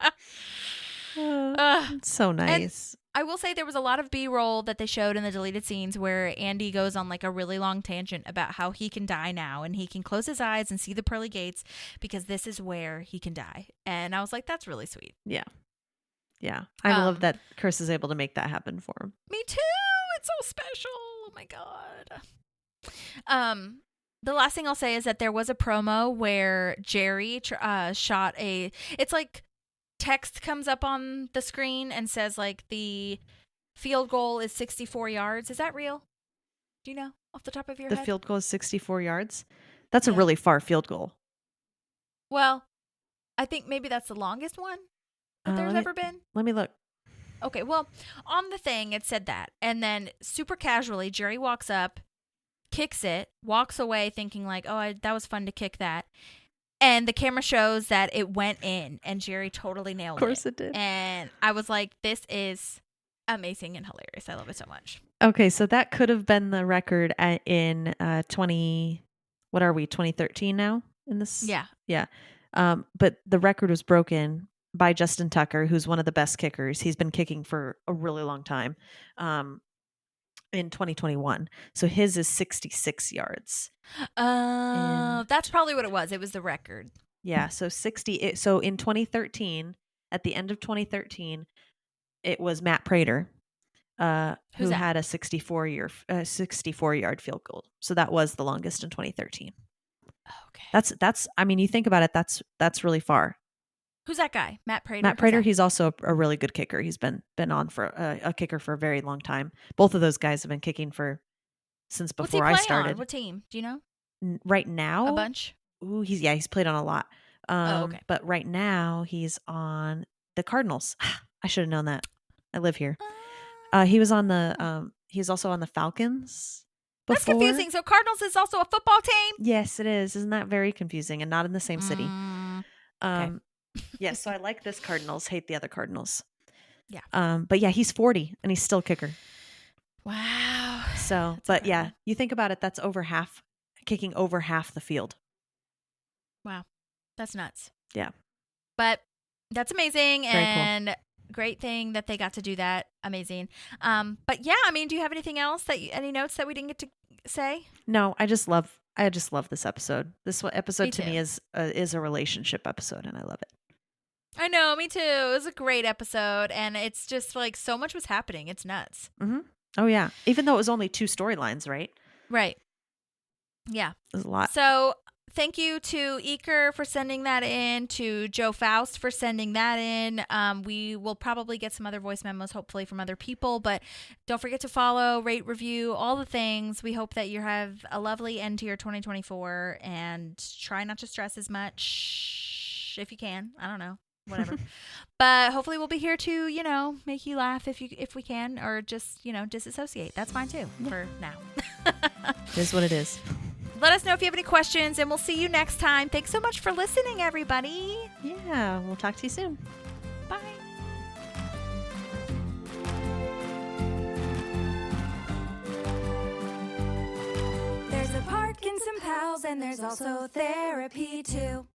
B: So nice.
A: I will say there was a lot of B-roll that they showed in the deleted scenes where Andy goes on like a really long tangent about how he can die now and he can close his eyes and see the pearly gates because this is where he can die. And I was like, that's really sweet.
B: Yeah. Yeah. I love that Chris is able to make that happen for him.
A: Me too. It's so special. Oh my God. The last thing I'll say is that there was a promo where Jerry shot it's like text comes up on the screen and says like the field goal is 64 yards. Is that real? Do you know off the top of your head?
B: The field goal is 64 yards? That's a really far field goal.
A: Well, I think maybe that's the longest one that there's ever been.
B: Let me look.
A: Okay, well, on the thing it said that. And then super casually, Jerry walks up, kicks it, walks away thinking like, oh, that was fun to kick that. And the camera shows that it went in, and Jerry totally nailed it.
B: Of course it did.
A: And I was like, this is amazing and hilarious. I love it so much.
B: Okay, so that could have been the record in 2013 now? In this?
A: Yeah.
B: Yeah. But the record was broken by Justin Tucker, who's one of the best kickers. He's been kicking for a really long time. In 2021. So his is 66 yards.
A: That's probably what it was. It was the record.
B: Yeah. So 60. So in 2013, at the end of 2013, it was Matt Prater, who had a 64 yard field goal. So that was the longest in 2013.
A: Okay.
B: That's, I mean, you think about it, that's really far.
A: Who's that guy? Matt Prater?
B: Matt Prater, he's also a really good kicker. He's been on for a kicker for a very long time. Both of those guys have been kicking since before I started.
A: On? What team? Do you know?
B: Right now?
A: A bunch?
B: Ooh, he's played on a lot.
A: Okay.
B: But right now he's on the Cardinals. I should have known that. I live here. He was on he's also on the Falcons before.
A: That's confusing. So Cardinals is also a football team?
B: Yes, it is. Isn't that very confusing? And not in the same city.
A: Okay.
B: Yes, so I like this Cardinals, hate the other Cardinals.
A: Yeah.
B: But yeah, he's 40 and he's still kicker.
A: Wow.
B: So, but yeah, you think about it, that's kicking over half the field.
A: Wow. That's nuts.
B: Yeah.
A: But that's amazing.
B: Very
A: and cool. Great thing that they got to do that. Amazing. But yeah, I mean, do you have anything else any notes that we didn't get to say?
B: No, I just love this episode. This episode to me is a relationship episode, and I love it.
A: I know, me too. It was a great episode, and it's just like so much was happening. It's nuts.
B: Mm-hmm. Oh, yeah. Even though it was only 2 storylines, right?
A: Right. Yeah.
B: It was a lot.
A: So thank you to Iker for sending that in, to Joe Foust for sending that in. We will probably get some other voice memos, hopefully from other people, but don't forget to follow, rate, review, all the things. We hope that you have a lovely end to your 2024 and try not to stress as much if you can. I don't know. Whatever. But hopefully we'll be here to, make you laugh if we can, or just, disassociate. That's fine too for now.
B: It is what it is.
A: Let us know if you have any questions, and we'll see you next time. Thanks so much for listening, everybody.
B: Yeah, we'll talk to you soon.
A: Bye.
C: There's a park and some pals, and there's also therapy too.